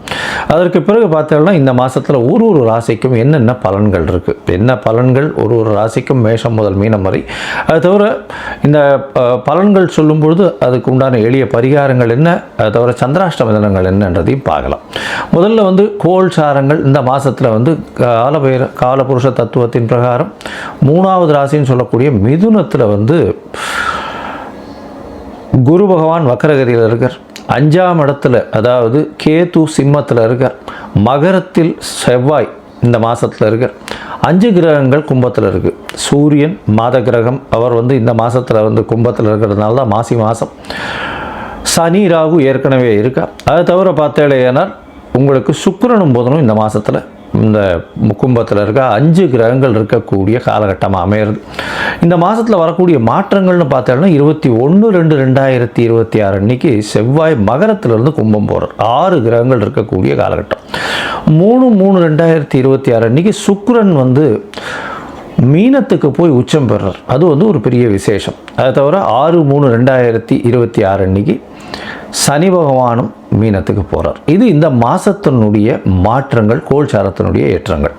அதற்கு பிறகு பார்த்தோம்னா இந்த மாதத்தில் ஒரு ராசிக்கும் என்னென்ன பலன்கள் இருக்குது, என்ன பலன்கள் ஒரு ராசிக்கும் மேஷம் முதல் மீனம் வரை. அது தவிர இந்த பலன்கள் சொல்லும்பொழுது அதுக்கு உண்டான எளிய பரிகாரங்கள் என்ன, அது தவிர சந்திராஷ்டம தினங்கள் என்னன்றதையும் பார்க்கலாம். முதல்ல கோள் சாரங்கள் இந்த மாதத்தில் காலபுருஷ தத்துவத்தின் பிரகாரம் 3ஆவது ராசின்னு சொல்லக்கூடிய மிதுனத்தில் குரு பகவான் வக்கரகதியில் இருக்கார். 5ஆம் இடத்துல, அதாவது கேது சிம்மத்தில் இருக்கார். மகரத்தில் செவ்வாய் இந்த மாதத்தில் இருக்கார். 5 கிரகங்கள் கும்பத்தில் இருக்குது. சூரியன் மாத கிரகம், அவர் இந்த மாதத்தில் கும்பத்தில் இருக்கிறதுனால தான் மாசி மாதம். சனி ராகு ஏற்கனவே இருக்கா. அதை தவிர பார்த்தேனால் உங்களுக்கு சுக்கிரனும் புதனும் இந்த மாதத்தில் இந்த கும்பத்தில் இருக்க 5 கிரகங்கள் இருக்கக்கூடிய காலகட்டமாக அமையிறது. இந்த மாதத்தில் வரக்கூடிய மாற்றங்கள்னு பார்த்தோம்னா 21/2/2026 அன்னைக்கு செவ்வாய் மகரத்திலிருந்து கும்பம் போகிறார். 6 கிரகங்கள் இருக்கக்கூடிய காலகட்டம். 3/3/2026 அன்னைக்கு சுக்கிரன் மீனத்துக்கு போய் உச்சம் பெறார். அது ஒரு பெரிய விசேஷம். அதை தவிர 6/3/2026 அன்னைக்கு சனி பகவானும் மீனத்துக்கு போகிறார். இது இந்த மாதத்தினுடைய மாற்றங்கள், கோள்சாரத்தினுடைய ஏற்றங்கள்.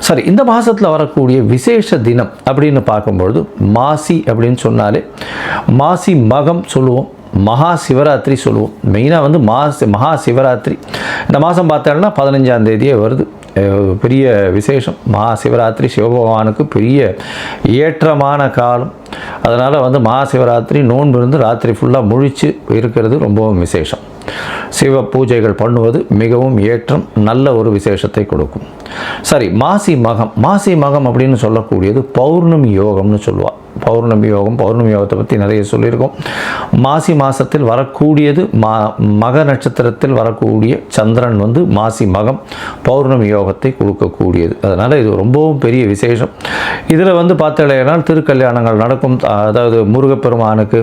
சரி, இந்த மாதத்தில் வரக்கூடிய விசேஷ தினம் அப்படின்னு பார்க்கும்பொழுது மாசி அப்படின்னு சொன்னாலே மாசி மகம் சொல்லுவோம், மகா சிவராத்திரி சொல்லுவோம். மெயினாக மகா சிவராத்திரி இந்த மாதம் பார்த்தோம்னா 15ஆம் தேதியே வருது. பெரிய விசேஷம். மகா சிவராத்திரி சிவபகவானுக்கு பெரிய ஏற்றமான காலம். அதனால் மகா சிவராத்திரி நோன்பு இருந்து ராத்திரி ஃபுல்லாக முழிச்சு இருக்கிறது ரொம்பவும் விசேஷம். சிவ பூஜைகள் பண்ணுவது மிகவும் ஏற்றம், நல்ல ஒரு விசேஷத்தை கொடுக்கும். சரி, மாசி மகம் அப்படின்னு சொல்லக்கூடியது பௌர்ணமி யோகம்னு சொல்லுவாள். பௌர்ணமி யோகத்தை பற்றி நிறைய சொல்லியிருக்கோம். மாசி மாதத்தில் வரக்கூடியது மக நட்சத்திரத்தில் வரக்கூடிய சந்திரன் மாசி மகம் பௌர்ணமி யோகத்தை கொடுக்கக்கூடியது. அதனால் இது ரொம்பவும் பெரிய விசேஷம். இதில் பார்த்தலையினால் திருக்கல்யாணங்கள் நடக்கும். அதாவது முருகப்பெருமானுக்கு,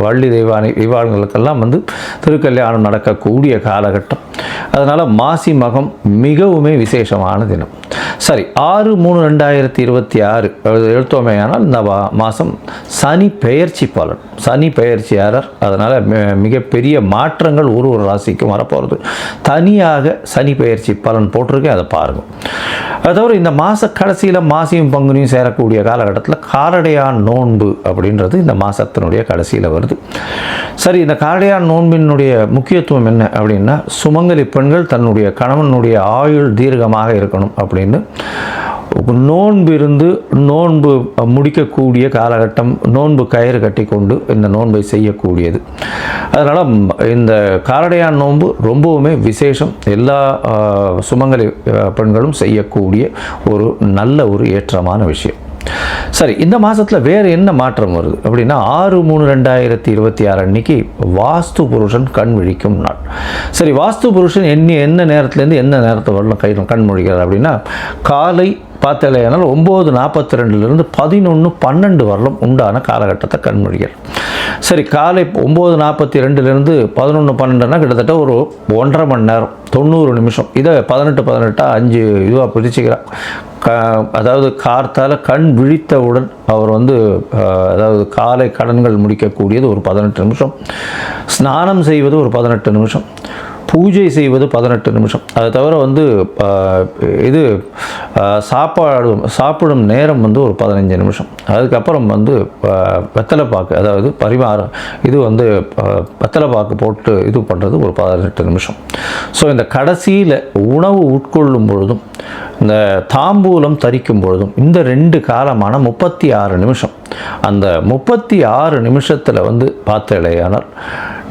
வள்ளி தெய்வானை இவாளுங்களுக்கெல்லாம் திருக்கல்யாணம் நடக்கக்கூடிய காலகட்டம். அதனால் மாசி மகம் மிகவுமே விசேஷமான தினம். சரி, 6/3/2026 எழுத்தோமையானால் இந்த மாதம் சனி பெயர்ச்சி பலன். சனி பெயர்ச்சியாளர். அதனால் மிகப்பெரிய மாற்றங்கள் ஒரு ராசிக்கும் வரப்போகிறது. தனியாக சனி பெயர்ச்சி பலன் போட்டிருக்கேன், அதை பாருங்கள். அது தவிர இந்த மாத கடைசியில் மாசியும் பங்குனியும் சேரக்கூடிய காலகட்டத்தில் காரடையான் நோன்பு அப்படின்றது இந்த மாதத்தினுடைய கடைசியில் வருது. சரி, இந்த காரடையான் நோன்பினுடைய முக்கியத்துவம் என்ன அப்படின்னா, சுமங்கலி பெண்கள் தன்னுடைய கணவனுடைய ஆயுள் தீர்க்கமாக இருக்கணும் அப்படின்னு நோன்பு முடிக்கக்கூடிய காலகட்டம். நோன்பு கயிறு கட்டி கொண்டு இந்த நோன்பை செய்யக்கூடியது. அதனால் இந்த காரடையான் நோன்பு ரொம்பவுமே விசேஷம். எல்லா சுமங்கலி பெண்களும் செய்யக்கூடிய ஒரு நல்ல ஒரு ஏற்றமான விஷயம். சரி, இந்த மாதத்தில் வேறு என்ன மாற்றம் வருது அப்படின்னா 6/3/2026 அன்னைக்கு வாஸ்து புருஷன் கண் விழிக்கும் நாள். சரி, வாஸ்து புருஷன் என்ன நேரத்துலேருந்து என்ன நேரத்தை வரலாம் கண் முழிக்கிறார் அப்படின்னா, காலை பார்த்தலையானால் 9:42 11:12 வரலும் உண்டான காலகட்டத்தை கண்மொழிகள். சரி, காலை 9:42 11:12 கிட்டத்தட்ட ஒரு 1.5 மணி நேரம் 90 நிமிஷம். இதை 18 5 இதுவாக பிரிச்சுக்கிறார். அதாவது கார்த்தால் கண் விழித்தவுடன் அவர் அதாவது காலை கடன்கள் முடிக்கக்கூடியது ஒரு 18 நிமிஷம், ஸ்நானம் செய்வது ஒரு 18 நிமிஷம், பூஜை செய்வது 18 நிமிஷம். அதை தவிர வந்து இது சாப்பிடும் நேரம் வந்து ஒரு 15 நிமிஷம். அதுக்கப்புறம் வந்து வெத்தலைப்பாக்கு, அதாவது பரிமாறம், இது வந்து வெத்தலைப்பாக்கு போட்டு இது பண்ணுறது ஒரு 18 நிமிஷம். ஸோ இந்த கடைசியில் உணவு உட்கொள்ளும் பொழுதும் இந்த தாம்பூலம் தரிக்கும் பொழுதும் இந்த 2 காலமான 36 நிமிஷம். அந்த 36 நிமிஷத்தில் வந்து பார்த்தலையானால்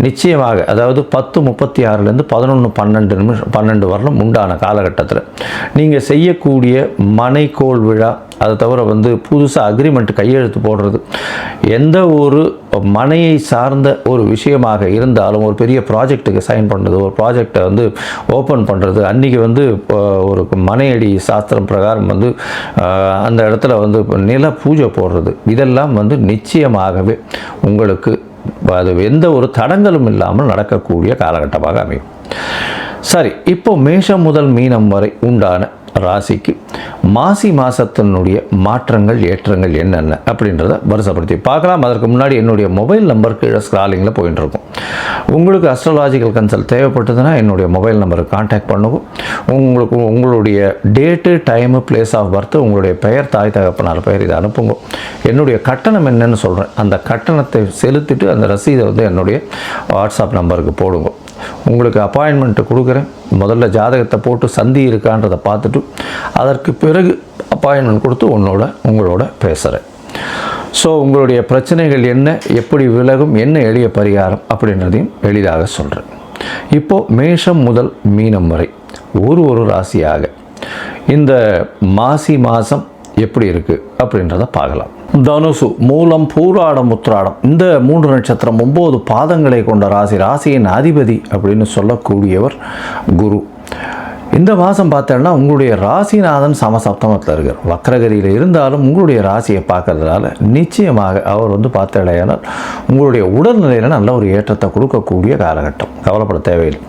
நிச்சயமாக, அதாவது 10:36லேருந்து 11:12 நிமிஷம் 12 வரலும் உண்டான காலகட்டத்தில் நீங்கள் செய்யக்கூடிய மனைக்கோள் விழா, அதை தவிர வந்து புதுசாக அக்ரிமெண்ட் கையெழுத்து போடுறது, எந்த ஒரு மனையை சார்ந்த ஒரு விஷயமாக இருந்தாலும், ஒரு பெரிய ப்ராஜெக்ட்டுக்கு சைன் பண்ணுறது, ஒரு ப்ராஜெக்டை வந்து ஓப்பன் பண்ணுறது, அன்றைக்கி வந்து ஒரு மனையடி சாஸ்திரம் பிரகாரம் வந்து அந்த இடத்துல வந்து நில பூஜை போடுறது, இதெல்லாம் வந்து நிச்சயமாகவே உங்களுக்கு அது எந்த ஒரு தடங்களும் இல்லாமல் நடக்கக்கூடிய காலகட்டமாக அமையும். சரி, இப்போ மேஷம் முதல் மீனம் வரை உண்டான ராசிக்கு மாசி மாதத்தினுடைய மாற்றங்கள் ஏற்றங்கள் என்னென்ன அப்படின்றத வருஷப்படுத்தி பார்க்கலாம். அதற்கு முன்னாடி என்னுடைய மொபைல் நம்பர் கீழே ஸ்க்ராலிங்கில் போயிட்டு இருக்கும். உங்களுக்கு அஸ்ட்ராலாஜிக்கல் கன்சல்ட் தேவைப்பட்டதுன்னா என்னுடைய மொபைல் நம்பருக்கு கான்டாக்ட் பண்ணுவோம். உங்களுக்கு உங்களுடைய date, time, place of birth, உங்களுடைய பெயர், தாய் தகப்பனார் பெயர், இதை அனுப்புங்க. என்னுடைய கட்டணம் என்னன்னு சொல்கிறேன். அந்த கட்டணத்தை செலுத்திட்டு அந்த ரசீதை வந்து என்னுடைய வாட்ஸ்அப் நம்பருக்கு போடுங்க. உங்களுக்கு அப்பாயின்மெண்ட்டு கொடுக்குறேன். முதல்ல ஜாதகத்தை போட்டு சந்தி இருக்கான்றதை பார்த்துட்டு அதற்கு பிறகு அப்பாயின்மெண்ட் கொடுத்து உங்களோட பேசுகிறேன். ஸோ உங்களுடைய பிரச்சனைகள் என்ன, எப்படி விலகும், என்ன எளிய பரிகாரம் அப்படின்றதையும் எளிதாக சொல்கிறேன். இப்போது மேஷம் முதல் மீனம் வரை ஒரு ராசியாக இந்த மாசி மாதம் எப்படி இருக்குது அப்படின்றத பார்க்கலாம். தனுசு, மூலம், பூராடம், உத்திராடம், இந்த 3 நட்சத்திரம் 9 பாதங்களை கொண்ட ராசி. ராசியின் அதிபதி அப்படின்னு சொல்லக்கூடியவர் குரு. இந்த மாதம் பார்த்தோன்னா உங்களுடைய ராசிநாதன் சமசப்தமத்தில் இருக்கார். வக்ரகதியில் இருந்தாலும் உங்களுடைய ராசியை பார்க்கறதுனால நிச்சயமாக அவர் வந்து பார்த்தடையானால் உங்களுடைய உடல்நிலையில் நல்ல ஒரு ஏற்றத்தை கொடுக்கக்கூடிய காலகட்டம். கவலைப்பட தேவையில்லை.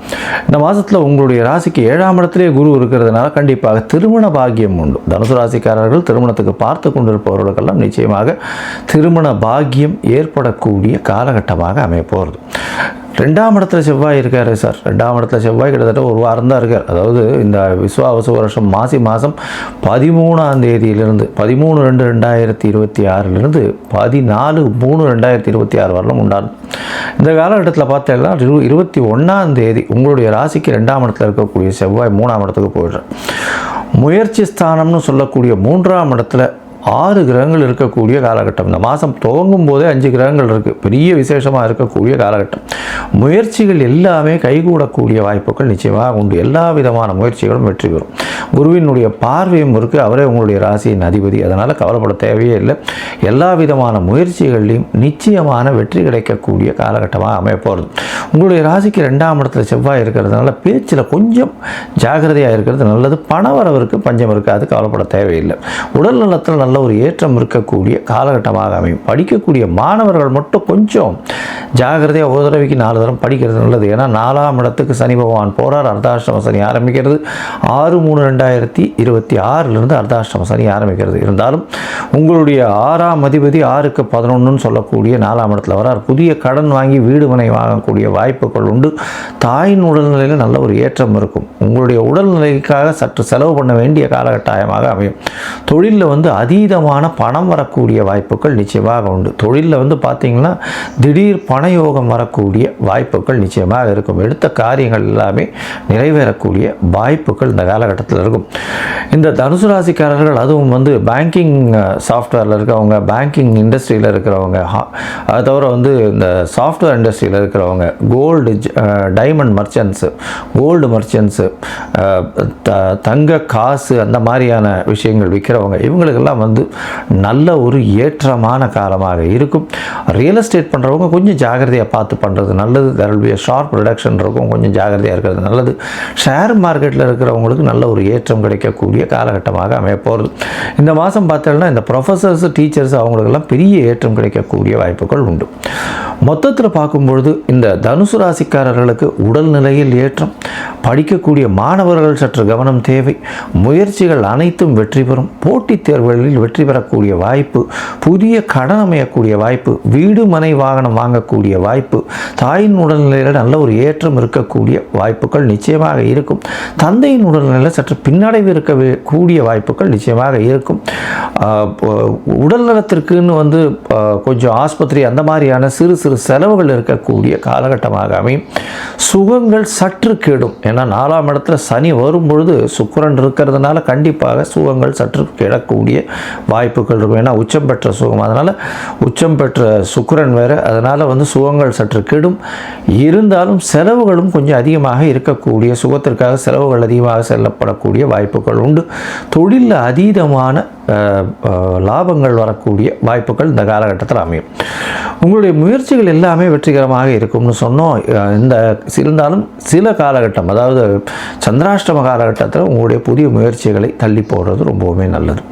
இந்த மாதத்தில் உங்களுடைய ராசிக்கு 7ஆம் இடத்திலே குரு இருக்கிறதுனால கண்டிப்பாக திருமண பாக்கியம் உண்டு. தனுசு ராசிக்காரர்கள் திருமணத்துக்கு பார்த்து கொண்டிருப்பவர்களுக்கெல்லாம் நிச்சயமாக திருமண பாக்கியம் ஏற்படக்கூடிய காலகட்டமாக அமையப்போகிறது. 2ஆம் இடத்துல செவ்வாய் இருக்கார் சார். 2ஆம் இடத்துல செவ்வாய் கிட்டத்தட்ட ஒரு வாரம் தான் இருக்கார். அதாவது இந்த விஸ்வாவசு வருஷம் மாசி மாதம் 13ஆம் தேதியிலிருந்து 13/2/2026 14/3/2026 வரலும் உண்டாகும். இந்த காலகட்டத்தில் பார்த்தீங்கன்னா 21ஆம் தேதி உங்களுடைய ராசிக்கு 2ஆம் இடத்துல இருக்கக்கூடிய செவ்வாய் 3ஆம் இடத்துக்கு போயிடுறார். முயற்சி ஸ்தானம்னு சொல்லக்கூடிய 3ஆம் இடத்துல 6 கிரகங்கள் இருக்கக்கூடிய காலகட்டம். இந்த மாதம் துவங்கும் போதே 5 கிரகங்கள் இருக்குது. பெரிய விசேஷமாக இருக்கக்கூடிய காலகட்டம். முயற்சிகள் எல்லாமே கைகூடக்கூடிய வாய்ப்புகள் நிச்சயமாக உண்டு. எல்லா விதமான முயற்சிகளும் வெற்றி பெறும். குருவினுடைய பார்வையும் இருக்குது. அவரே உங்களுடைய ராசியின் அதிபதி. அதனால் கவலைப்பட தேவையே இல்லை. எல்லா விதமான முயற்சிகள்லையும் நிச்சயமான வெற்றி கிடைக்கக்கூடிய காலகட்டமாக அமையப்போகிறது. உங்களுடைய ராசிக்கு 2ஆம் இடத்துல செவ்வாய் இருக்கிறதுனால பேச்சில் கொஞ்சம் ஜாகிரதையாக இருக்கிறது நல்லது. பணவரவிற்கு பஞ்சம் இருக்காது. கவலைப்பட தேவையில்லை. உடல் நலத்தில் நல்ல ஒரு ஏற்றம் இருக்கக்கூடிய காலகட்டமாக அமையும். படிக்கக்கூடிய மாணவர்கள் மட்டும் கொஞ்சம் ஜாகிரதையாக ஒரு தடவைக்கு 4 தரம் படிக்கிறது நல்லது. ஏன்னா 4ஆம் இடத்துக்கு சனி பகவான் போகிறார். அர்த்தாஷ்டம சனி ஆரம்பிக்கிறது 6/3/2026 அர்த்தாஷ்டம சனி ஆரம்பிக்கிறது. இருந்தாலும் உங்களுடைய 6ஆம் அதிபதி 6க்கு 11ன்னு சொல்லக்கூடிய 4ஆம் இடத்துல வரார். புதிய கடன் வாங்கி வீடு மனை வாங்கக்கூடிய வாய்ப்புகள் உண்டு. தாயின் உடல்நிலையில் நல்ல ஒரு ஏற்றம் இருக்கும். உங்களுடைய உடல்நிலைக்காக சற்று செலவு பண்ண வேண்டிய காலகட்டமாக அமையும். தொழிலில் வந்து அதீதமான பணம் வரக்கூடிய வாய்ப்புகள் நிச்சயமாக உண்டு. தொழிலில் வந்து பார்த்தீங்கன்னா திடீர் பணயோகம் வரக்கூடிய வாய்ப்புகள் நிச்சயமாக இருக்கும். எடுத்த காரியங்கள் எல்லாமே நிறைவேறக்கூடிய வாய்ப்புகள் இந்த காலகட்டத்தில் இருக்கும். இந்த தனுசு ராசிக்காரர்கள், அதுவும் வந்து பேங்கிங் சாஃப்ட்வேரில் இருக்கிறவங்க, பேங்கிங் இண்டஸ்ட்ரியில் இருக்கிறவங்க, அதை தவிர வந்து இந்த சாஃப்ட்வேர் இண்டஸ்ட்ரியில் இருக்கிறவங்க, gold diamond merchants, gold merchants, தங்க காசு அந்த மாதிரியான விஷயங்கள் விற்கிறவங்க, இவங்களுக்கெல்லாம் வந்து நல்ல ஒரு ஏற்றமான காலமாக இருக்கும். ரியல் எஸ்டேட் பண்ணுறவங்க கொஞ்சம் ஜாகிரதையாக பார்த்து பண்ணுறது நல்லது. There will be sharp reduction இருக்கும். கொஞ்சம் ஜாகிரதையாக இருக்கிறது நல்லது. ஷேர் மார்க்கெட்டில் இருக்கிறவங்களுக்கு நல்ல ஒரு ஏற்றம் கிடைக்கக்கூடிய காலகட்டமாக அமையப்போகிறது. இந்த மாதம் பார்த்தோம்னா இந்த ப்ரொஃபஸர்ஸ், டீச்சர்ஸ் அவங்களுக்கெல்லாம் பெரிய ஏற்றம் கிடைக்கக்கூடிய வாய்ப்புகள் உண்டு. மொத்தத்தில் பார்க்கும்பொழுது இந்த தனுசு ராசிக்காரர்களுக்கு உடல்நிலையில் ஏற்றம், படிக்கக்கூடிய மாணவர்கள் சற்று கவனம் தேவை. முயற்சிகள் அனைத்தும் வெற்றி பெறும். போட்டித் தேர்வுகளில் வெற்றி பெறக்கூடிய வாய்ப்பு, புதிய கடன் அமையக்கூடிய வாய்ப்பு, வீடு மனை வாகனம் வாங்கக்கூடிய வாய்ப்பு, தாயின் உடல்நிலையில் நல்ல ஒரு ஏற்றம் இருக்கக்கூடிய வாய்ப்புகள் நிச்சயமாக இருக்கும். தந்தையின் உடல்நிலையில் சற்று பின்னடைவு இருக்கக்கூடிய வாய்ப்புகள் நிச்சயமாக இருக்கும். உடல் நலத்திற்குன்னு கொஞ்சம் ஆஸ்பத்திரி அந்த மாதிரியான சிறு சிறு செலவுகள் இருக்கக்கூடிய காலகட்டமாக அமையும். சுகங்கள் சற்று கெடும். ஏன்னா 4ஆம் இடத்துல சனி வரும்பொழுது சுக்கிரன் இருக்கிறதுனால கண்டிப்பாக சுகங்கள் சற்று கெடக்கூடிய வாய்ப்புகள் இருக்கும். ஏன்னா உச்சம் பெற்ற சுகம், அதனால் உச்சம் பெற்ற சுக்கிரன் வேறு, அதனால் சுகங்கள் சற்று கெடும். இருந்தாலும் செலவுகளும் கொஞ்சம் அதிகமாக இருக்கக்கூடிய, சுகத்திற்காக செலவுகள் அதிகமாக செல்லப்படக்கூடிய வாய்ப்புகள் உண்டு. தொழிலில் அதீதமான லாபங்கள் வரக்கூடிய வாய்ப்புகள் இந்த காலகட்டத்தில் அமையும். உங்களுடைய முயற்சிகள் எல்லாமே வெற்றிகரமாக இருக்கும்னு சொன்னோம். இருந்தாலும் சில காலகட்டம், அதாவது சந்திராஷ்டம காலகட்டத்தில் உங்களுடைய புதிய முயற்சிகளை தள்ளி போடுறது ரொம்பவுமே நல்லது.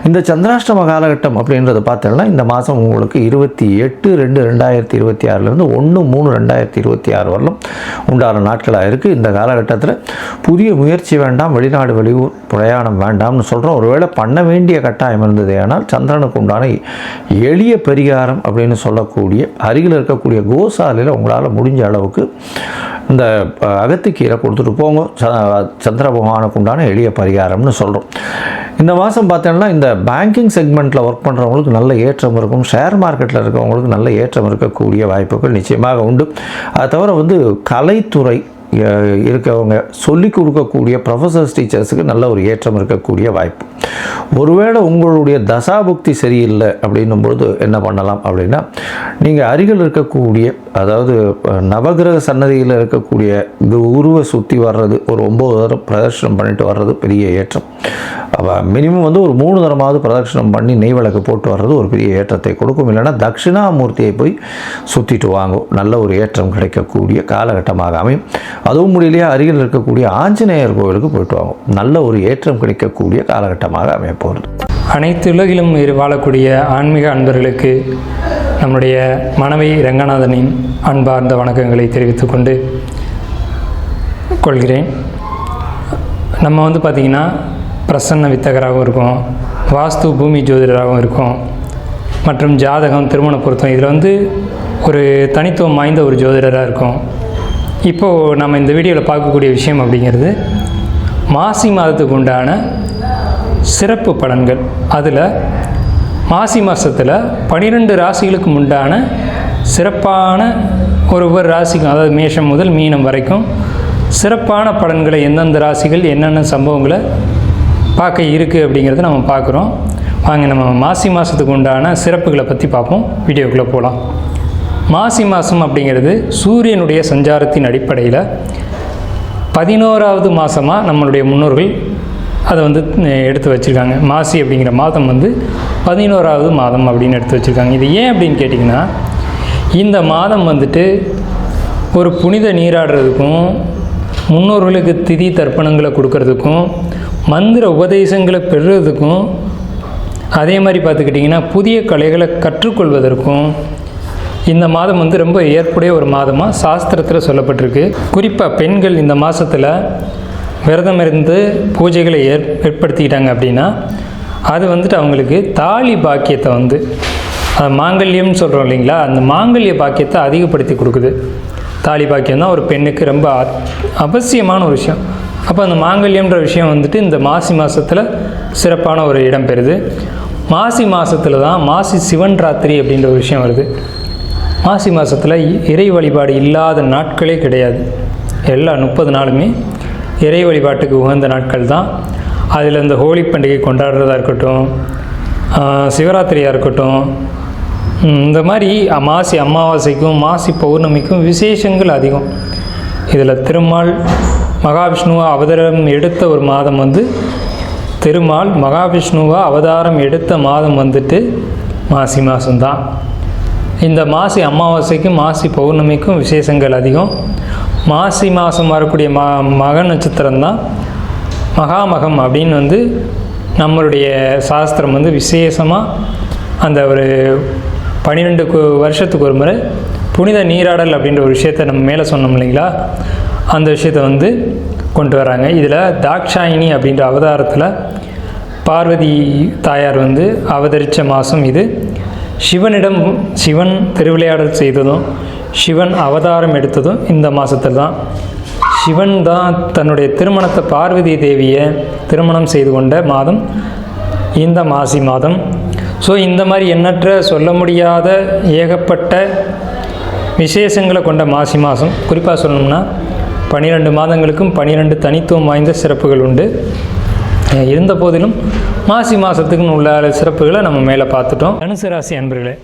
இந்த சந்திராஷ்டம காலகட்டம் அப்படின்றது பார்த்தோம்னா இந்த மாதம் உங்களுக்கு 28/2/2026 1/3/2026 வரலும் உண்டான நாட்களாக இருக்குது. இந்த காலகட்டத்தில் புதிய முயற்சி வேண்டாம், வெளிநாடு வெளியூர் பிரயாணம் வேண்டாம்னு சொல்கிறோம். ஒருவேளை பண்ண வேண்டிய கட்டாயம் இருந்தது, ஆனால் சந்திரனுக்கு உண்டான எளிய பரிகாரம் அப்படின்னு சொல்லக்கூடிய அருகில் இருக்கக்கூடிய கோசாலையில் உங்களால் முடிஞ்ச அளவுக்கு இந்த அகத்திக்கீரை கொடுத்துட்டு போங்க. சந்திர பகவானுக்கு உண்டான எளிய பரிகாரம்னு சொல்கிறோம். இந்த மாதம் பார்த்தோம்னா இந்த பேங்கிங் செக்மெண்ட்டில் ஒர்க் பண்ணுறவங்களுக்கு நல்ல ஏற்றம் இருக்கும். ஷேர் மார்க்கெட்டில் இருக்கிறவங்களுக்கு நல்ல ஏற்றம் இருக்கக்கூடிய வாய்ப்புகள் நிச்சயமாக உண்டு. அது தவிர கலைத்துறை இருக்கவங்க, சொல்லிக் கொடுக்கக்கூடிய ப்ரொஃபஸர்ஸ் டீச்சர்ஸுக்கு நல்ல ஒரு ஏற்றம் இருக்கக்கூடிய வாய்ப்பு. ஒருவேளை உங்களுடைய தசாபுக்தி சரியில்லை அப்படின்னும் பொழுது என்ன பண்ணலாம் அப்படின்னா, நீங்கள் அருகில் இருக்கக்கூடிய, அதாவது நவகிரக சன்னதியில் இருக்கக்கூடிய உருவை சுற்றி வர்றது, ஒரு 9 தரம் பிரதர்ஷனம் பண்ணிட்டு வர்றது பெரிய ஏற்றம். மினிமம் ஒரு 3 தரமாவது பிரதட்சணம் பண்ணி நெய் விளக்கு போட்டு வர்றது ஒரு பெரிய ஏற்றத்தை கொடுக்கும். இல்லைன்னா தட்சிணாமூர்த்தியை போய் சுற்றிட்டு வாங்கும், நல்ல ஒரு ஏற்றம் கிடைக்கக்கூடிய காலகட்டமாக அமையும். அதுவும் முடியலையா, அருகில் இருக்கக்கூடிய ஆஞ்சநேயர் கோவிலுக்கு போயிட்டு வாங்கும், நல்ல ஒரு ஏற்றம் கிடைக்கக்கூடிய காலகட்டமாக அமைய போகிறது. அனைத்து உலகிலும் வாழக்கூடிய ஆன்மீக அன்பர்களுக்கு நம்முடைய மனைவி ரங்கநாதனின் அன்பார்ந்த வணக்கங்களை தெரிவித்துக்கொண்டு கொள்கிறேன். நம்ம பார்த்திங்கன்னா பிரசன்ன வித்தகராகவும் இருக்கும், வாஸ்து பூமி ஜோதிடராகவும் இருக்கும், மற்றும் ஜாதகம், திருமண பொருத்தம், இதில் ஒரு தனித்துவம் வாய்ந்த ஒரு ஜோதிடராக இருக்கும். இப்போது நம்ம இந்த வீடியோவில் பார்க்கக்கூடிய விஷயம் அப்படிங்கிறது மாசி மாதத்துக்கு உண்டான சிறப்பு பலன்கள். அதில் மாசி மாதத்தில் 12 ராசிகளுக்கு உண்டான சிறப்பான ஒவ்வொரு ராசிக்கும், அதாவது மேஷம் முதல் மீனம் வரைக்கும் சிறப்பான பலன்களை எந்தெந்த ராசிகள் என்னென்ன சம்பவங்களை பார்க்க இருக்குது அப்படிங்கிறத நம்ம பார்க்குறோம். வாங்க நம்ம மாசி மாதத்துக்கு உண்டான சிறப்புகளை பற்றி பார்ப்போம். வீடியோக்குள்ளே போகலாம். மாசி மாதம் அப்படிங்கிறது சூரியனுடைய சஞ்சாரத்தின் அடிப்படையில் 11வது மாதமாக நம்மளுடைய முன்னோர்கள் அதை எடுத்து வச்சுருக்காங்க. மாசி அப்படிங்கிற மாதம் 11வது மாதம் அப்படின்னு எடுத்து வச்சுருக்காங்க. இது ஏன் அப்படின்னு கேட்டிங்கன்னா, இந்த மாதம் ஒரு புனித நீராடுறதுக்கும், முன்னோர்களுக்கு திதி தர்ப்பணங்களை கொடுக்கறதுக்கும், மந்திர உபதேசங்களை பெறுறதுக்கும், அதே மாதிரி பார்த்துக்கிட்டிங்கன்னா புதிய கலைகளை கற்றுக்கொள்வதற்கும் இந்த மாதம் ரொம்ப ஏற்புடைய ஒரு மாதமாக சாஸ்திரத்தில் சொல்லப்பட்டிருக்கு. குறிப்பாக பெண்கள் இந்த மாதத்தில் விரதம் இருந்து பூஜைகளை ஏற்படுத்திக்கிட்டாங்க அப்படின்னா அது அவங்களுக்கு தாலி பாக்கியத்தை அது மாங்கல்யம்னு சொல்கிறோம் இல்லைங்களா, அந்த மாங்கல்ய பாக்கியத்தை அதிகப்படுத்தி கொடுக்குது. தாலி பாக்கியம் தான் ஒரு பெண்ணுக்கு ரொம்ப அவசியமான ஒரு விஷயம். அப்போ அந்த மாங்கல்யம்ன்ற விஷயம் இந்த மாசி மாதத்தில் சிறப்பான ஒரு இடம் பெறுது. மாசி மாதத்தில் தான் மாசி சிவன் ராத்திரி அப்படின்ற ஒரு விஷயம் வருது. மாசி மாதத்தில் இறை வழிபாடு இல்லாத நாட்களே கிடையாது. எல்லா 30 நாளுமே இறை வழிபாட்டுக்கு உகந்த நாட்கள் தான். அதில் இந்த ஹோலி பண்டிகை கொண்டாடுறதா இருக்கட்டும், சிவராத்திரியாக இருக்கட்டும், இந்த மாதிரி மாசி அமாவாசைக்கும் மாசி பௌர்ணமிக்கும் விசேஷங்கள் அதிகம். இதில் திருமால் மகாவிஷ்ணுவா அவதாரம் எடுத்த ஒரு மாதம் திருமால் மகாவிஷ்ணுவா அவதாரம் எடுத்த மாதம் மாசி மாதம்தான். இந்த மாசி அமாவாசைக்கும் மாசி பௌர்ணமிக்கும் விசேஷங்கள் அதிகம். மாசி மாதம் வரக்கூடிய மக நட்சத்திரம்தான் மகாமகம் அப்படின்னு நம்மளுடைய சாஸ்திரம் விசேஷமாக அந்த ஒரு 12 வருஷத்துக்கு ஒரு முறை புனித நீராடல் அப்படின்ற ஒரு விஷயத்தை நம்ம மேலே சொன்னோம் இல்லைங்களா, அந்த விஷயத்தை கொண்டு வராங்க. இதில் தாக்ஷாயினி அப்படின்ற அவதாரத்தில் பார்வதி தாயார் வந்து அவதரித்த மாதம் இது. சிவன் திருவிளையாடல் செய்ததும் சிவன் அவதாரம் எடுத்ததும் இந்த மாதத்தில் தான். சிவன் தான் தன்னுடைய திருமணத்தை பார்வதி தேவியை திருமணம் செய்து கொண்ட மாதம் இந்த மாசி மாதம். ஸோ இந்த மாதிரி எண்ணற்ற சொல்ல முடியாத ஏகப்பட்ட விசேஷங்களை கொண்ட மாசி மாதம். குறிப்பாக சொல்லணும்னா 12 மாதங்களுக்கும் 12 தனித்துவம் வாய்ந்த சிறப்புகள் உண்டு. இருந்த போதிலும் மாசி மாதத்துக்குன்னு உள்ள சிறப்புகளை நம்ம மேலே பார்த்துட்டோம். தனுசு ராசி அன்பர்களே,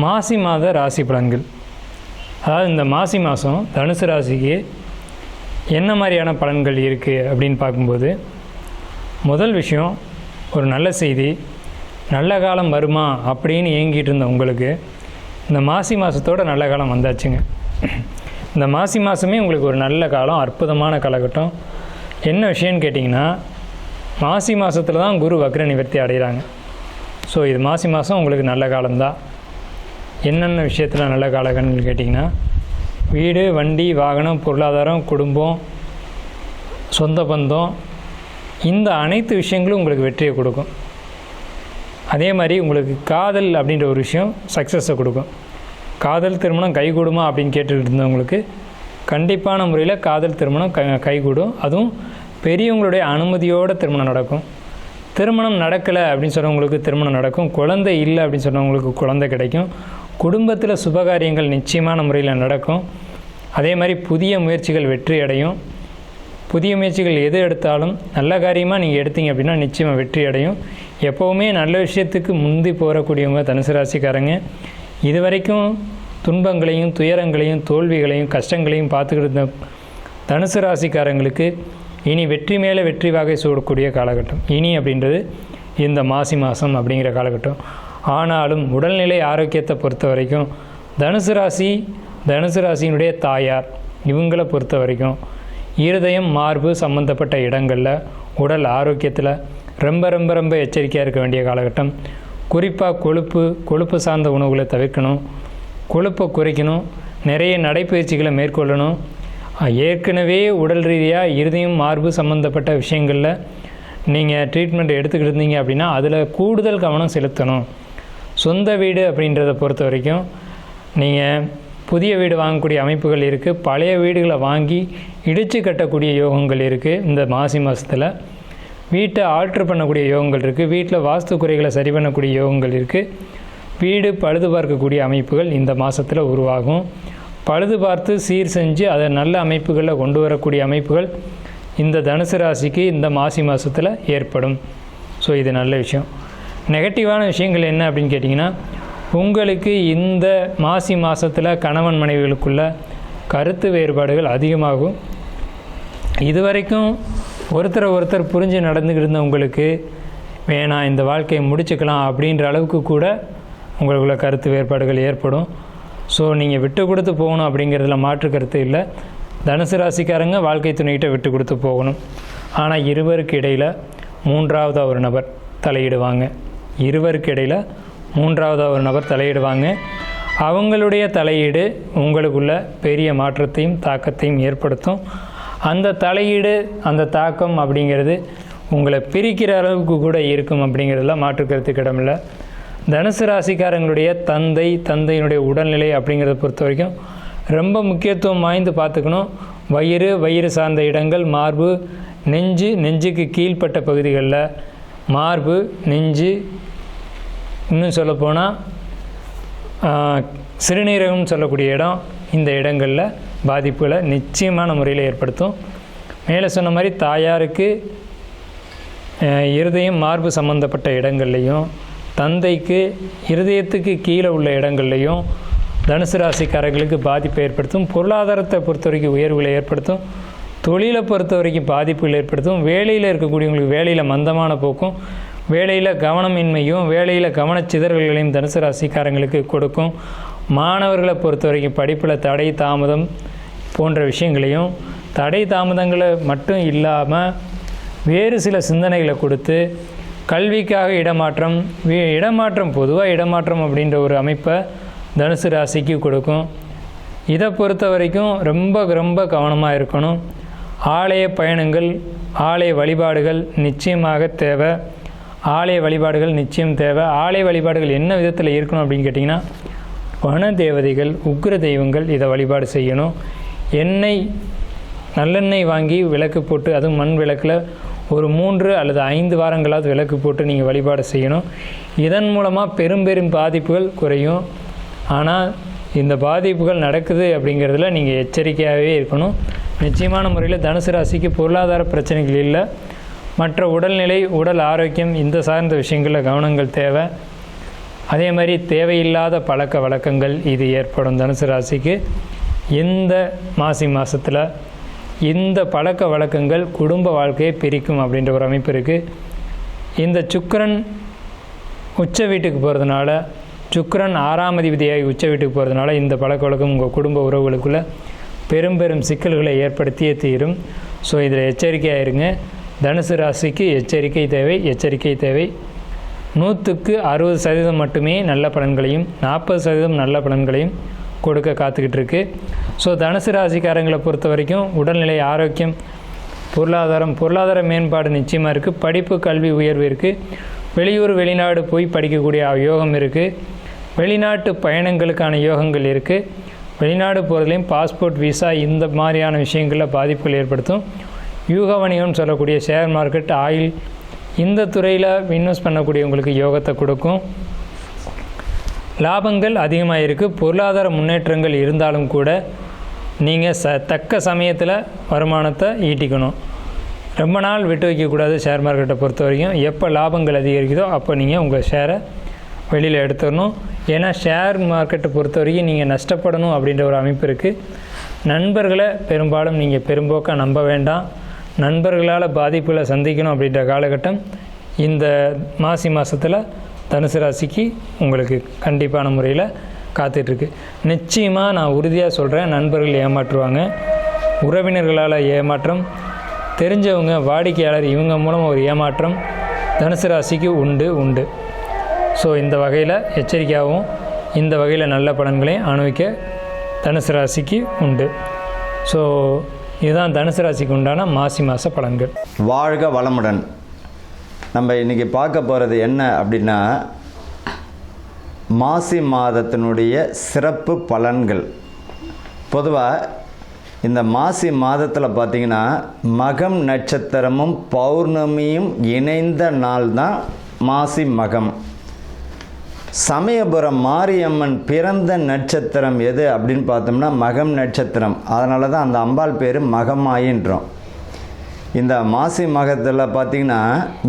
மாசி மாத ராசி பலன்கள். அதாவது இந்த மாசி மாதம் தனுசு ராசிக்கு என்ன மாதிரியான பலன்கள் இருக்குது அப்படின்னு பார்க்கும்போது, முதல் விஷயம், ஒரு நல்ல செய்தி. நல்ல காலம் வருமா அப்படின்னு ஏங்கிட்டு இருந்த உங்களுக்கு இந்த மாசி மாதத்தோட நல்ல காலம் வந்தாச்சுங்க. இந்த மாசி மாதமே உங்களுக்கு ஒரு நல்ல காலம், அற்புதமான காலகட்டம். என்ன விஷயம்னு கேட்டிங்கன்னா, மாசி மாதத்தில் தான் குரு வக்ர நிவர்த்தி அடைகிறாங்க. ஸோ இது மாசி மாதம் உங்களுக்கு நல்ல காலம்தான். என்னென்ன விஷயத்தில் நல்ல காலகட்டம்னு கேட்டிங்கன்னா, வீடு, வண்டி, வாகனம், பொருளாதாரம், குடும்பம், சொந்த பந்தம், இந்த அனைத்து விஷயங்களும் உங்களுக்கு வெற்றியை கொடுக்கும். அதே மாதிரி உங்களுக்கு காதல் அப்படின்ற ஒரு விஷயம் சக்ஸஸை கொடுக்கும். காதல் திருமணம் கைகூடுமா அப்படின்னு கேட்டுக்கிட்டு இருந்தவங்களுக்கு கண்டிப்பான முறையில் காதல் திருமணம் கைகூடும். அதுவும் பெரியவங்களுடைய அனுமதியோடு திருமணம் நடக்கும். திருமணம் நடக்கலை அப்படின்னு சொன்னவங்களுக்கு திருமணம் நடக்கும். குழந்தை இல்லை அப்படின்னு சொன்னவங்களுக்கு குழந்தை கிடைக்கும். குடும்பத்தில் சுபகாரியங்கள் நிச்சயமான முறையில் நடக்கும். அதே மாதிரி புதிய முயற்சிகள் வெற்றி அடையும். புதிய முயற்சிகள் எது எடுத்தாலும் நல்ல காரியமாக நீங்கள் எடுத்தீங்க அப்படின்னா நிச்சயமாக வெற்றி அடையும். எப்போவுமே நல்ல விஷயத்துக்கு முந்தி போகக்கூடியவங்க தனுசு ராசிக்காரங்க. இது வரைக்கும் துன்பங்களையும் துயரங்களையும் தோல்விகளையும் கஷ்டங்களையும் பார்த்துக்கிட்டு இருந்த தனுசு ராசிக்காரங்களுக்கு இனி வெற்றி மேலே வெற்றி வாகை சூடக்கூடிய காலகட்டம். இனி அப்படின்றது இந்த மாசி மாதம் அப்படிங்கிற காலகட்டம். ஆனாலும் உடல்நிலை ஆரோக்கியத்தை பொறுத்த வரைக்கும் தனுசு ராசியினுடைய தாயார் இவங்களை பொறுத்த வரைக்கும் இருதயம், மார்பு சம்மந்தப்பட்ட இடங்களில் உடல் ஆரோக்கியத்தில் ரொம்ப ரொம்ப ரொம்ப எச்சரிக்கையாக இருக்க வேண்டிய காலகட்டம். குறிப்பாக கொழுப்பு சார்ந்த உணவுகளை தவிர்க்கணும். கொழுப்பை குறைக்கணும். நிறைய நடைப்பயிற்சிகளை மேற்கொள்ளணும். ஏற்கனவே உடல் ரீதியாக இருதயம், மார்பு சம்மந்தப்பட்ட விஷயங்களில் நீங்கள் ட்ரீட்மெண்ட் எடுத்துக்கிட்டு இருந்தீங்க அப்படின்னா அதில் கூடுதல் கவனம் செலுத்தணும். சொந்த வீடு அப்படின்றத பொறுத்த வரைக்கும் நீங்கள் புதிய வீடு வாங்கக்கூடிய அமைப்புகள் இருக்குது. பழைய வீடுகளை வாங்கி இடித்து கட்டக்கூடிய யோகங்கள் இருக்குது. இந்த மாசி மாதத்தில் வீட்டை ஆல்ட்ரு பண்ணக்கூடிய யோகங்கள் இருக்குது. வீட்டில் வாஸ்து குறைகளை சரி பண்ணக்கூடிய யோகங்கள் இருக்குது. வீடு பழுது பார்க்கக்கூடிய அமைப்புகள் இந்த மாதத்தில் உருவாகும். பழுது பார்த்து சீர் செஞ்சு அதை நல்ல அமைப்புகளில் கொண்டு வரக்கூடிய அமைப்புகள் இந்த தனுசு ராசிக்கு இந்த மாசி மாதத்தில் ஏற்படும். ஸோ இது நல்ல விஷயம். நெகட்டிவான விஷயங்கள் என்ன அப்படின்னு கேட்டிங்கன்னா, உங்களுக்கு இந்த மாசி மாதத்தில் கணவன் மனைவிகளுக்குள்ள கருத்து வேறுபாடுகள் அதிகமாகும். இதுவரைக்கும் ஒருத்தர் புரிஞ்சு நடந்துக்கிட்டு இருந்த உங்களுக்கு வேணாம் இந்த வாழ்க்கையை முடிச்சுக்கலாம் அப்படின்ற அளவுக்கு கூட உங்களுக்குள்ள கருத்து வேறுபாடுகள் ஏற்படும். ஸோ நீங்கள் விட்டு கொடுத்து போகணும் அப்படிங்கிறதுல மாற்று கருத்து இல்லை. தனுசு ராசிக்காரங்க வாழ்க்கை துணைகிட்ட விட்டு கொடுத்து போகணும். ஆனால் இருவருக்கு இடையில் மூன்றாவதாக ஒரு நபர் தலையிடுவாங்க. அவங்களுடைய தலையீடு உங்களுக்குள்ள பெரிய மாற்றத்தையும் தாக்கத்தையும் ஏற்படுத்தும். அந்த தலையீடு, அந்த தாக்கம் அப்படிங்கிறது உங்களை பிரிக்கிற அளவுக்கு கூட இருக்கும் அப்படிங்கிறதுல மாற்றுக்கருத்துக்கு இடமில்லை. தனுசு ராசிக்காரங்களுடைய தந்தையினுடைய உடல்நிலை அப்படிங்கிறத பொறுத்த வரைக்கும் ரொம்ப முக்கியத்துவம் வாய்ந்து பார்த்துக்கணும். வயிறு சார்ந்த இடங்கள், மார்பு, நெஞ்சுக்கு கீழ்ப்பட்ட பகுதிகளில் மார்பு, நெஞ்சு, இன்னும் சொல்லப்போனால் சிறுநீரகம் சொல்லக்கூடிய இடம், இந்த இடங்களில் பாதிப்புகளை நிச்சயமான முறையில் ஏற்படுத்தும். மேலே சொன்ன மாதிரி தாயாருக்கு இருதயம், மார்பு சம்பந்தப்பட்ட இடங்கள்லையும், தந்தைக்கு இருதயத்துக்கு கீழே உள்ள இடங்கள்லையும் தனுசு ராசிக்காரர்களுக்கு பாதிப்பை ஏற்படுத்தும். பொருளாதாரத்தை பொறுத்த வரைக்கும் உயர்வுகளை ஏற்படுத்தும். தொழிலை பொறுத்த வரைக்கும் பாதிப்புகள் ஏற்படுத்தும். வேலையில் இருக்கக்கூடியவங்களுக்கு வேலையில் மந்தமான போக்கும், வேலையில் கவனமின்மையும், வேலையில் கவனச்சிதறல்களையும் தனுசு ராசிக்காரங்களுக்கு கொடுக்கும். மாணவர்களை பொறுத்த வரைக்கும் படிப்பில் தடை தாமதம் போன்ற விஷயங்களையும், தடை தாமதங்களை மட்டும் இல்லாமல் வேறு சில சிந்தனைகளை கொடுத்து கல்விக்காக இடமாற்றம் பொதுவாக இடமாற்றம் அப்படின்ற ஒரு அமைப்பை தனுசு ராசிக்கு கொடுக்கும். இதை பொறுத்த வரைக்கும் ரொம்ப ரொம்ப கவனமாக இருக்கணும். ஆலய பயணங்கள், ஆலய வழிபாடுகள் நிச்சயமாக தேவை. ஆலய வழிபாடுகள் நிச்சயம் தேவை. ஆலய வழிபாடுகள் என்ன விதத்தில் இருக்கணும் அப்படின்னு கேட்டிங்கன்னா, வன தேவதைகள், உக்ர தெய்வங்கள் இதை வழிபாடு செய்யணும். நல்லெண்ணெய் வாங்கி விளக்கு போட்டு, அதுவும் மண் விளக்கில் ஒரு 3 அல்லது 5 வாரங்களாவது விளக்கு போட்டு நீங்கள் வழிபாடு செய்யணும். இதன் மூலமாக பெரும் பாதிப்புகள் குறையும். ஆனால் இந்த பாதிப்புகள் நடக்குது அப்படிங்கிறதுல நீங்கள் எச்சரிக்கையாகவே இருக்கணும். நிச்சயமான முறையில் தனுசு ராசிக்கு பொருளாதார பிரச்சனைகள் இல்லை. மற்ற உடல்நிலை, உடல் ஆரோக்கியம் இந்த சார்ந்த விஷயங்களில் கவனங்கள் தேவை. அதே மாதிரி தேவையில்லாத பழக்க வழக்கங்கள் இது ஏற்படும். தனுசு ராசிக்கு இந்த மாசி மாதத்தில் இந்த பழக்க வழக்கங்கள் குடும்ப வாழ்க்கையை பிரிக்கும் அப்படின்ற ஒரு அமைப்பு இருக்குது. இந்த சுக்கிரன் உச்ச வீட்டுக்கு போகிறதுனால, சுக்கிரன் 6ஆம் அதிபதியாகி உச்ச வீட்டுக்கு போகிறதுனால இந்த பழக்க வழக்கம் உங்கள் குடும்ப உறவுகளுக்குள்ள பெரும் சிக்கல்களை ஏற்படுத்தியே தீரும். ஸோ இதில் எச்சரிக்கையாக இருங்க. தனுசு ராசிக்கு எச்சரிக்கை தேவை. 100க்கு 60% மட்டுமே நல்ல பலன்களையும் 40% நல்ல பலன்களையும் கொடுக்க காத்துக்கிட்டு இருக்கு. ஸோ தனுசு ராசிக்காரங்களை பொறுத்த வரைக்கும் உடல்நிலை, ஆரோக்கியம், பொருளாதார மேம்பாடு நிச்சயமாக இருக்குது. படிப்பு, கல்வி உயர்வு இருக்குது. வெளியூர், வெளிநாடு போய் படிக்கக்கூடிய யோகம் இருக்குது. வெளிநாட்டு பயணங்களுக்கான யோகங்கள் இருக்குது. வெளிநாடு போகிறதுலையும் பாஸ்போர்ட், விசா இந்த மாதிரியான விஷயங்களில் பாதிப்புகள் ஏற்படுத்தும். யூக வணிகம்னு சொல்லக்கூடிய ஷேர் மார்க்கெட், ஆயில் இந்த துறையில் இன்வெஸ்ட் பண்ணக்கூடியவங்களுக்கு யோகத்தை கொடுக்கும். லாபங்கள் அதிகமாக இருக்குது. பொருளாதார முன்னேற்றங்கள் இருந்தாலும் கூட நீங்கள் தக்க சமயத்தில் வருமானத்தை ஈட்டிக்கணும். ரொம்ப நாள் விட்டு வைக்கக்கூடாது. ஷேர் மார்க்கெட்டை பொறுத்த வரைக்கும் எப்போ லாபங்கள் அதிகரிக்குதோ அப்போ நீங்கள் உங்கள் ஷேரை வெளியில் எடுத்துடணும். ஏன்னா ஷேர் மார்க்கெட்டை பொறுத்த வரைக்கும் நீங்கள் நஷ்டப்படணும் அப்படின்ற ஒரு அமைப்பு இருக்குது. நண்பர்களை பெரும்பாலும் நீங்கள் பெரும்போக்காக நம்ப வேண்டாம். நண்பர்களால் பாதிப்புகளை சந்திக்கணும் அப்படின்ற காலகட்டம் இந்த மாசி மாதத்தில் தனுசு ராசிக்கு உங்களுக்கு கண்டிப்பான முறையில் காத்துட்ருக்கு. நிச்சயமாக நான் உறுதியாக சொல்கிறேன், நண்பர்கள் ஏமாற்றுவாங்க, உறவினர்களால் ஏமாற்றம், தெரிஞ்சவங்க, வாடிக்கையாளர் இவங்க மூலம் ஒரு ஏமாற்றம் தனுசு ராசிக்கு உண்டு. ஸோ இந்த வகையில் எச்சரிக்கையாகவும் இந்த வகையில் நல்ல பலன்களையும் அனுபவிக்க தனுசு ராசிக்கு உண்டு. ஸோ இதுதான் தனுசு ராசிக்கு உண்டான மாசி மாத பலன்கள். வாழ்க வளமுடன். நம்ம இன்றைக்கி பார்க்க போகிறது என்ன அப்படின்னா, மாசி மாதத்தினுடைய சிறப்பு பலன்கள். பொதுவாக இந்த மாசி மாதத்தில் பார்த்திங்கன்னா மகம் நட்சத்திரமும் பௌர்ணமியும் இணைந்த நாள் தான் மாசி மகம். சமயபுரம் மாரியம்மன் பிறந்த நட்சத்திரம் எது அப்படின்னு பார்த்தோம்னா மகம் நட்சத்திரம். அதனால தான் அந்த அம்பாள் பேர் மகமாயின்றோம். இந்த மாசி மகத்தில் பார்த்திங்கன்னா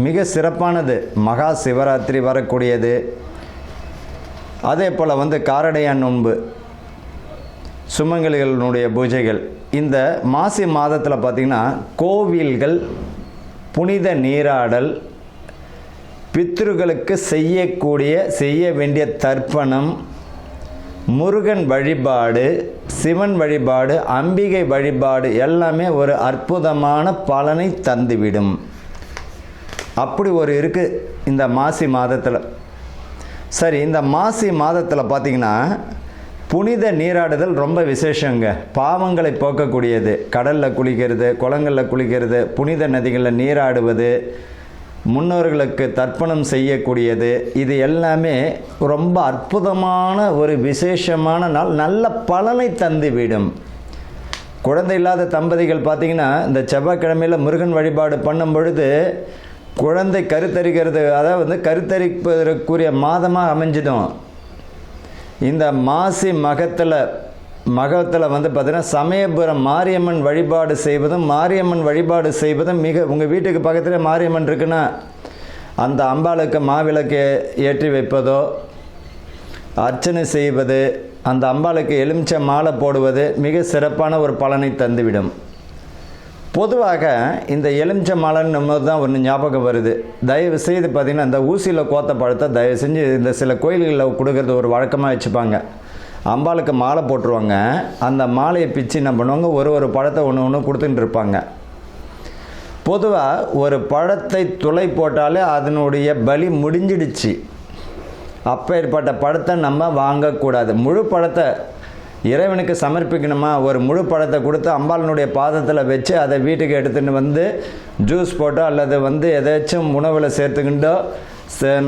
மிக சிறப்பானது மகா சிவராத்திரி வரக்கூடியது. அதே போல் காரடையான் நோன்பு, சுமங்கலிகளுடைய பூஜைகள். இந்த மாசி மாதத்தில் பார்த்திங்கன்னா கோவில்கள், புனித நீராடல், பித்ருக்களுக்கு செய்ய வேண்டிய தர்ப்பணம், முருகன் வழிபாடு, சிவன் வழிபாடு, அம்பிகை வழிபாடு எல்லாமே ஒரு அற்புதமான பலனை தந்துவிடும். அப்படி ஒரு இருக்குது இந்த மாசி மாதத்தில். சரி, இந்த மாசி மாதத்தில் பார்த்திங்கன்னா புனித நீராடுதல் ரொம்ப விசேஷங்க. பாவங்களை போக்கக்கூடியது. கடலில் குளிக்கிறது, குளங்களில் குளிக்கிறது, புனித நதிகளில் நீராடுவது, முன்னோர்களுக்கு தர்ப்பணம் செய்யக்கூடியது, இது எல்லாமே ரொம்ப அற்புதமான ஒரு விசேஷமான நாள். நல்ல பலனை தந்துவிடும். குழந்தை இல்லாத தம்பதிகள் பார்த்திங்கன்னா இந்த செவ்வாய்க்கிழமையில் முருகன் வழிபாடு பண்ணும் பொழுது குழந்தை கருத்தரிக்கிறது, அதாவது கருத்தரிப்பதற்குரிய மாதமாக அமைஞ்சிடும். இந்த மாசி மகத்தில் பார்த்திங்கன்னா சமயபுரம் மாரியம்மன் வழிபாடு செய்வதும் மிக, உங்கள் வீட்டுக்கு பக்கத்தில் மாரியம்மன் இருக்குன்னா அந்த அம்பாளுக்கு மாவிளக்கு ஏற்றி வைப்பதோ, அர்ச்சனை செய்வது, அந்த அம்பாளுக்கு எலுமிச்சை மாலை போடுவது மிக சிறப்பான ஒரு பலனை தந்துவிடும். பொதுவாக இந்த எலுமிச்சை மாலைன்னு தான் ஒன்று ஞாபகம் வருது. தயவு செய்து பார்த்திங்கன்னா இந்த ஊசியில் கோத்த பழத்தை தயவு செஞ்சு இந்த சில கோயில்களில் கொடுக்கறது ஒரு வழக்கமாக வச்சுப்பாங்க. அம்பாளுக்கு மாலை போட்டுருவாங்க. அந்த மாலையை பிச்சு என்ன பண்ணுவாங்க, ஒரு பழத்தை ஒன்று கொடுத்துட்டு இருப்பாங்க. பொதுவாக ஒரு பழத்தை துளை போட்டாலே அதனுடைய பலி முடிஞ்சிடுச்சு. அப்பேற்பட்ட பழத்தை நம்ம வாங்கக்கூடாது. முழு பழத்தை இறைவனுக்கு சமர்ப்பிக்கணுமா, ஒரு முழு பழத்தை கொடுத்து அம்பாளனுடைய பாதத்தில் வச்சு அதை வீட்டுக்கு எடுத்துகிட்டு வந்து ஜூஸ் போட்டோ அல்லது வந்து எதாச்சும் உணவில் சேர்த்துக்கிட்டோ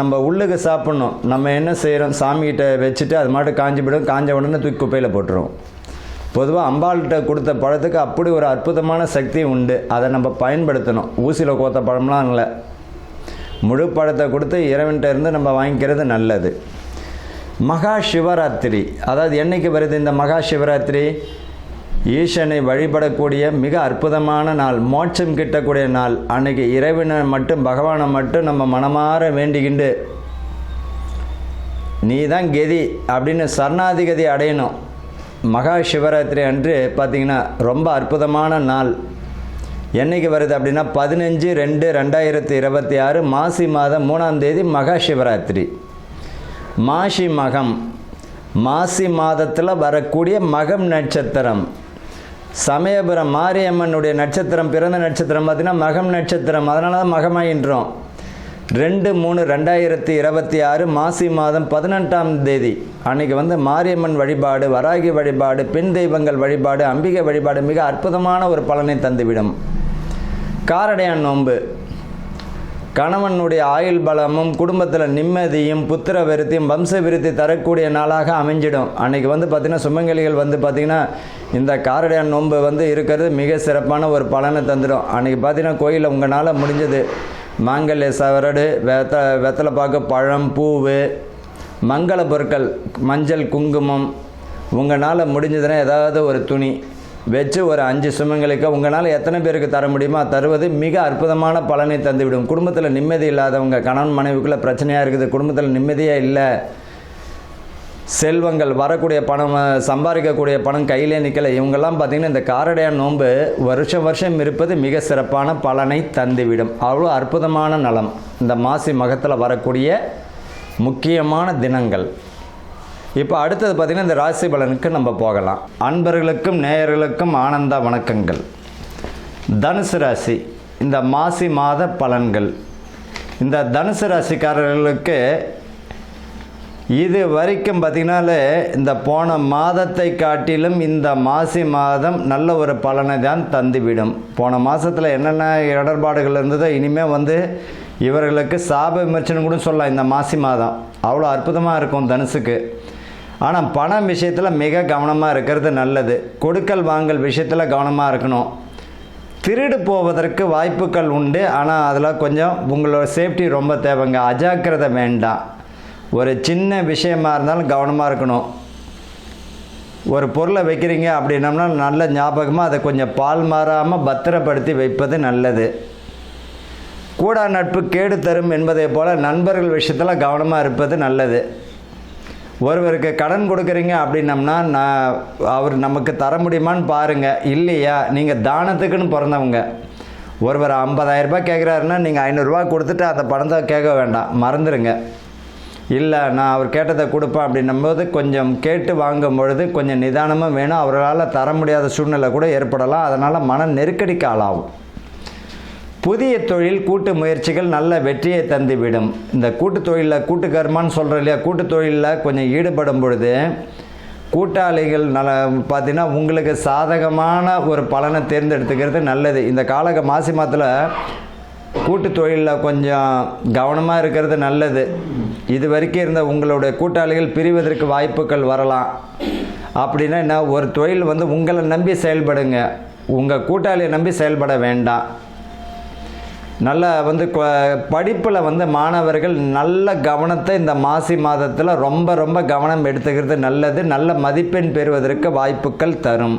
நம்ம உள்ளுக்கு சாப்பிட்ணும். நம்ம என்ன செய்கிறோம், சாமிகிட்ட வச்சுட்டு அது மாட்டு காஞ்சி போய்டும், காஞ்ச உடனே தூக்கி குப்பையில் போட்டுருவோம். பொதுவாக அம்பாள்கிட்ட கொடுத்த பழத்துக்கு அப்படி ஒரு அற்புதமான சக்தி உண்டு. அதை நம்ம பயன்படுத்தணும். ஊசியில் கோத்த பழம்லாம் இல்லை, முழு பழத்தை கொடுத்து இறைவன்கிட்ட இருந்து நம்ம வாங்கிக்கிறது நல்லது. மகா சிவராத்திரி, அதாவது என்னைக்கு வருது இந்த மகா சிவராத்திரி? ஈசனை வழிபடக்கூடிய மிக அற்புதமான நாள், மோட்சம் கிட்டக்கூடிய நாள். அன்னைக்கு இறைவனை மட்டும், பகவானை மட்டும் நம்ம மனமாற வேண்டிக்கிண்டு நீ தான் கதி அப்படின்னு சரணாதிகதி அடையணும். மகா சிவராத்திரி அன்று பார்த்திங்கன்னா ரொம்ப அற்புதமான நாள். என்றைக்கு வருது அப்படின்னா 15/2/2026 மாசி மாதம் 3ஆம் தேதி மகா சிவராத்திரி. மாசி மகம், மாசி மாதத்தில் வரக்கூடிய மகம் நட்சத்திரம். சமயபுரம் மாரியம்மனுடைய நட்சத்திரம், பிறந்த நட்சத்திரம் பார்த்திங்கன்னா மகம் நட்சத்திரம். அதனால தான் மகமாயின்றோம். 2/3/2026 மாசி மாதம் 18ஆம் தேதி அன்றைக்கி வந்து மாரியம்மன் வழிபாடு, வராகி வழிபாடு, பெண் தெய்வங்கள் வழிபாடு, அம்பிகை வழிபாடு மிக அற்புதமான ஒரு பலனை தந்துவிடும். காரடையான் நோன்பு கணவனுடைய ஆயுள் பலமும் குடும்பத்தில் நிம்மதியும் புத்திர விருத்தியும் வம்ச விருத்தி தரக்கூடிய நாளாக அமைஞ்சிடும். அன்றைக்கி வந்து பார்த்திங்கன்னா சுமங்கலிகள் வந்து பார்த்திங்கன்னா இந்த காரடையான் நோன்பு வந்து இருக்கிறது மிக சிறப்பான ஒரு பலனை தந்துடும். அன்றைக்கி பார்த்திங்கன்னா கோயிலில் உங்களால் முடிஞ்சது மாங்கல்ய சவரடு, வெத்தலை பாக்கு, பழம், பூவு, மங்கள பொருட்கள், மஞ்சள், குங்குமம், உங்களால் முடிஞ்சதுன்னா ஏதாவது ஒரு துணி வச்சு ஒரு 5 சுமங்களுக்கு உங்களால் எத்தனை பேருக்கு தர முடியுமோ தருவது மிக அற்புதமான பலனை தந்துவிடும். குடும்பத்தில் நிம்மதி இல்லாதவங்க, கணவன் மனைவிக்குள்ளே பிரச்சனையாக இருக்குது, குடும்பத்தில் நிம்மதியாக இல்லை, செல்வங்கள் வரக்கூடிய பணம், சம்பாதிக்கக்கூடிய பணம் கையிலே நிற்கலை, இவங்கெல்லாம் பார்த்திங்கன்னா இந்த காரடையான் நோன்பு வருஷம் இருப்பது மிக சிறப்பான பலனை தந்துவிடும். அவ்வளோ அற்புதமான நலம் இந்த மாசி மகத்தில் வரக்கூடிய முக்கியமான தினங்கள். இப்போ அடுத்தது பார்த்திங்கன்னா இந்த ராசி பலனுக்கு நம்ம போகலாம். அன்பர்களுக்கும் நேயர்களுக்கும் ஆனந்த வணக்கங்கள். தனுசு ராசி, இந்த மாசி மாத பலன்கள். இந்த தனுசு ராசிக்காரர்களுக்கு இது வரைக்கும் பார்த்திங்கனாலே இந்த போன மாதத்தை காட்டிலும் இந்த மாசி மாதம் நல்ல ஒரு பலனை தான் தந்துவிடும். போன மாதத்தில் என்னென்ன இடர்பாடுகள் இருந்ததோ இனிமேல் வந்து இவர்களுக்கு சாப விமர்சனம் கூட சொல்லலாம். இந்த மாசி மாதம் அவ்வளோ அற்புதமாக இருக்கும் தனுசுக்கு. ஆனால் பணம் விஷயத்தில் மிக கவனமாக இருக்கிறது நல்லது. கொடுக்கல் வாங்கல் விஷயத்தில் கவனமாக இருக்கணும். திருடு போவதற்கு வாய்ப்புகள் உண்டு. ஆனால் அதில் கொஞ்சம் உங்களோட சேஃப்டி ரொம்ப தேவைங்க. அஜாக்கிரதை வேண்டாம். ஒரு சின்ன விஷயமாக இருந்தாலும் கவனமாக இருக்கணும். ஒரு பொருளை வைக்கிறீங்க அப்படின்னம்னா நல்ல ஞாபகமாக அதை கொஞ்சம் பால் மாறாமல் பத்திரப்படுத்தி வைப்பது நல்லது. கூடா நட்பு கேடு தரும் என்பதை போல் நண்பர்கள் விஷயத்தில் கவனமாக இருப்பது நல்லது. ஒருவருக்கு கடன் கொடுக்குறீங்க அப்படின்னம்னா அவர் நமக்கு தர முடியுமான்னு பாருங்கள். இல்லையா, நீங்கள் தானத்துக்குன்னு பிறந்தவங்க. ஒருவர் 50,000 ரூபாய் கேட்குறாருன்னா நீங்கள் 500 ரூபா கொடுத்துட்டு அந்த பணத்தை கேட்க வேண்டாம், மறந்துடுங்க. இல்லை நான் அவர் கேட்டதை கொடுப்பேன் அப்படின்னும்போது கொஞ்சம் கேட்டு வாங்கும் பொழுது கொஞ்சம் நிதானமாக வேணும். அவர்களால் தர முடியாத சூழ்நிலை கூட ஏற்படலாம். அதனால் மன நெருக்கடிக்கு ஆளாகும். புதிய தொழில் கூட்டு முயற்சிகள் நல்ல வெற்றியை தந்துவிடும். இந்த கூட்டு தொழிலில் கூட்டு கர்மான்னு சொல்கிறோம் இல்லையா, கூட்டு தொழிலில் கொஞ்சம் ஈடுபடும் பொழுது கூட்டாளிகள் பார்த்திங்கன்னா உங்களுக்கு சாதகமான ஒரு பலனை தேர்ந்தெடுத்துக்கிறது நல்லது. இந்த மாசி மாதத்தில் கூட்டு தொழிலில் கொஞ்சம் கவனமாக இருக்கிறது நல்லது. இது வரைக்கும் இருந்த உங்களுடைய கூட்டாளிகள் பிரிவதற்கு வாய்ப்புகள் வரலாம். அப்படின்னா என்ன, ஒரு தொழில் வந்து உங்களை நம்பி செயல்படுங்க, உங்கள் கூட்டாளியை நம்பி செயல்பட வேண்டாம். நல்ல வந்து படிப்பில் வந்து மாணவர்கள் நல்ல கவனத்தை இந்த மாசி மாதத்தில் ரொம்ப கவனம் எடுத்துக்கிறது நல்லது. நல்ல மதிப்பெண் பெறுவதற்கு வாய்ப்புகள் தரும்.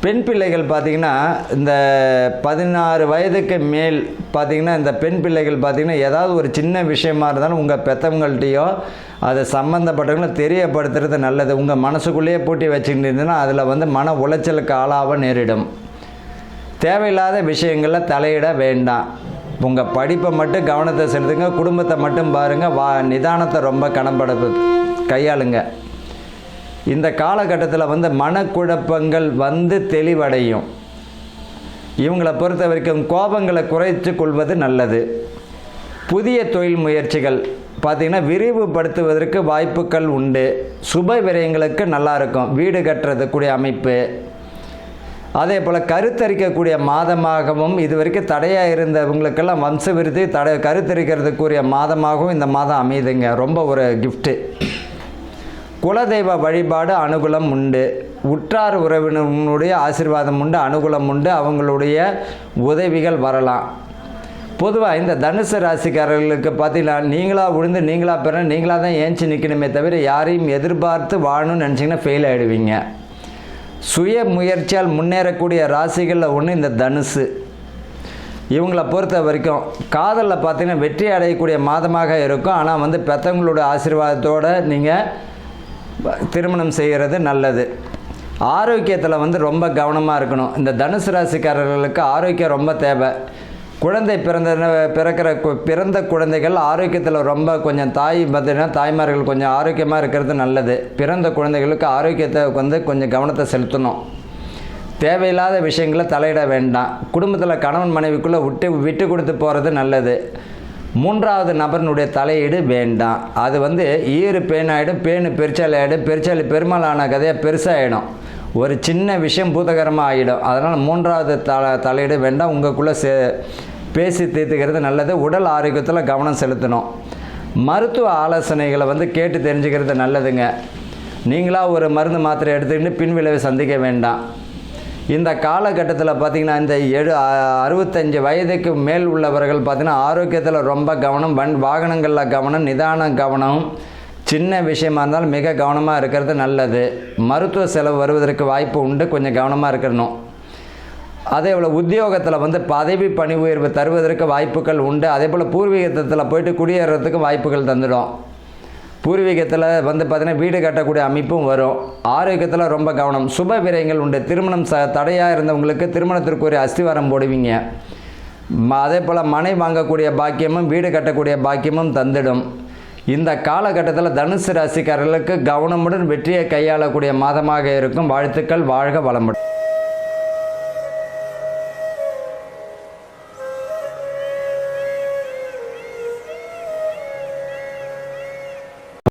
பெண் பிள்ளைகள் பார்த்திங்கன்னா இந்த 16 வயதுக்கு மேல் பார்த்திங்கன்னா இந்த பெண் பிள்ளைகள் பார்த்திங்கன்னா ஏதாவது ஒரு சின்ன விஷயமா இருந்தாலும் உங்கள் பெற்றவங்கள்ட்டையோ அதை சம்மந்தப்பட்டவங்களை தெரியப்படுத்துறது நல்லது. உங்கள் மனசுக்குள்ளேயே பூட்டி வச்சுக்கிட்டு இருந்ததுன்னா அதில் வந்து மன உளைச்சலுக்கு ஆளாக நேரிடும். தேவையில்லாத விஷயங்களில் தலையிட வேண்டாம். உங்கள் படிப்பை மட்டும் கவனத்தை செலுத்துங்க. குடும்பத்தை மட்டும் பாருங்கள். நிதானத்தை ரொம்ப கையாளுங்க. இந்த காலகட்டத்தில் வந்து மனக்குழப்பங்கள் வந்து தெளிவடையும். இவங்களை பொறுத்த வரைக்கும் கோபங்களை குறைத்து கொள்வது நல்லது. புதிய தொழில் முயற்சிகள் பார்த்திங்கன்னா விரிவுபடுத்துவதற்கு வாய்ப்புகள் உண்டு. சுப விரயங்களுக்கு நல்லா இருக்கும். வீடு கட்டுறதுக்கூடிய அமைப்பு, அதே போல் கருத்தரிக்கக்கூடிய மாதமாகவும், இது வரைக்கும் தடையாக இருந்தவங்களுக்கெல்லாம் வம்ச விருத்தி கருத்தரிக்கிறதுக்குரிய மாதமாகவும் இந்த மாதம் அமையுதுங்க. ரொம்ப ஒரு கிஃப்ட்டு. குலதெய்வ வழிபாடு அனுகூலம் உண்டு. உற்றார் உறவினர்களுடைய ஆசீர்வாதம் உண்டு, அனுகூலம் உண்டு. அவங்களுடைய உதவிகள் வரலாம். பொதுவாக இந்த தனுசு ராசிக்காரர்களுக்கு பார்த்தீங்கன்னா, நீங்களாக விழுந்து நீங்களாக பெற நீங்களாக தான் ஏஞ்சி நிற்கணுமே தவிர யாரையும் எதிர்பார்த்து வாழணும்னு நினச்சிங்கன்னா ஃபெயில் ஆகிடுவீங்க. சுய முயற்சியால் முன்னேறக்கூடிய ராசிகளில் ஒன்று இந்த தனுசு. இவங்களை பொறுத்த வரைக்கும் காதலில் பார்த்தீங்கன்னா வெற்றி அடையக்கூடிய மாதமாக இருக்கும். ஆனால் பெற்றவங்களோட ஆசீர்வாதத்தோடு நீங்கள் திருமணம் செய்கிறது நல்லது. ஆரோக்கியத்தில் ரொம்ப கவனமாக இருக்கணும். இந்த தனுசு ராசிக்காரர்களுக்கு ஆரோக்கியம் ரொம்ப தேவை. குழந்தை பிறந்த குழந்தைகள் ஆரோக்கியத்தில் ரொம்ப கொஞ்சம் பார்த்தீங்கன்னா தாய்மார்கள் கொஞ்சம் ஆரோக்கியமாக இருக்கிறது நல்லது. பிறந்த குழந்தைகளுக்கு ஆரோக்கியத்தை கொஞ்சம் கவனத்தை செலுத்தணும். தேவையில்லாத விஷயங்களை தலையிட வேண்டாம். குடும்பத்தில் கணவன் மனைவிக்குள்ளே விட்டு கொடுத்து போகிறது நல்லது. மூன்றாவது நபரினுடைய தலையீடு வேண்டாம். அது ஈறு பேனாயிடும், பேனு பெருச்சாலி ஆகிடும், பெருச்சாலி பெருமாளான கதையாக பெருசாகிடும். ஒரு சின்ன விஷயம் பூதகரமாக ஆகிடும். அதனால் மூன்றாவது தலையீடு வேண்டாம். உங்களுக்குள்ளே பேசி தீர்த்துக்கிறது நல்லது. உடல் ஆரோக்கியத்தில் கவனம் செலுத்தணும். மருத்துவ ஆலோசனைகளை கேட்டு தெரிஞ்சுக்கிறது நல்லதுங்க. நீங்களாக ஒரு மருந்து மாத்திரை எடுத்துக்கிட்டு பின்விளைவை சந்திக்க வேண்டாம். இந்த காலகட்டத்தில் பார்த்திங்கன்னா இந்த 65 வயதுக்கு மேல் உள்ளவர்கள் பார்த்திங்கன்னா ஆரோக்கியத்தில் ரொம்ப கவனம், வாகனங்களில் கவனம், நிதான கவனம். சின்ன விஷயமா இருந்தாலும் மிக கவனமாக இருக்கிறது நல்லது. மருத்துவ செலவு வருவதற்கு வாய்ப்பு உண்டு, கொஞ்சம் கவனமாக இருக்கணும். அதே போல் உத்தியோகத்தில் பதவி பணி உயர்வு தருவதற்கு வாய்ப்புகள் உண்டு. அதே போல் பூர்வீகத்தில் போயிட்டு குடியேறதுக்கு வாய்ப்புகள் தந்துடும். பூர்வீகத்தில் பார்த்திங்கன்னா வீடு கட்டக்கூடிய அமைப்பும் வரும். ஆரோக்கியத்தில் ரொம்ப கவனம். சுப விரயங்கள் உண்டு. திருமணம் தடையாக இருந்தவங்களுக்கு திருமணத்திற்குரிய அஸ்திவாரம் போடுவீங்க. அதே போல் மனை வாங்கக்கூடிய பாக்கியமும் வீடு கட்டக்கூடிய பாக்கியமும் தந்துடும். இந்த காலகட்டத்தில் தனுசு ராசிக்காரர்களுக்கு கவனமுடன் வெற்றியை கையாளக்கூடிய மாதமாக இருக்கும். வாழ்த்துக்கள். வாழ்க வளமுடன்.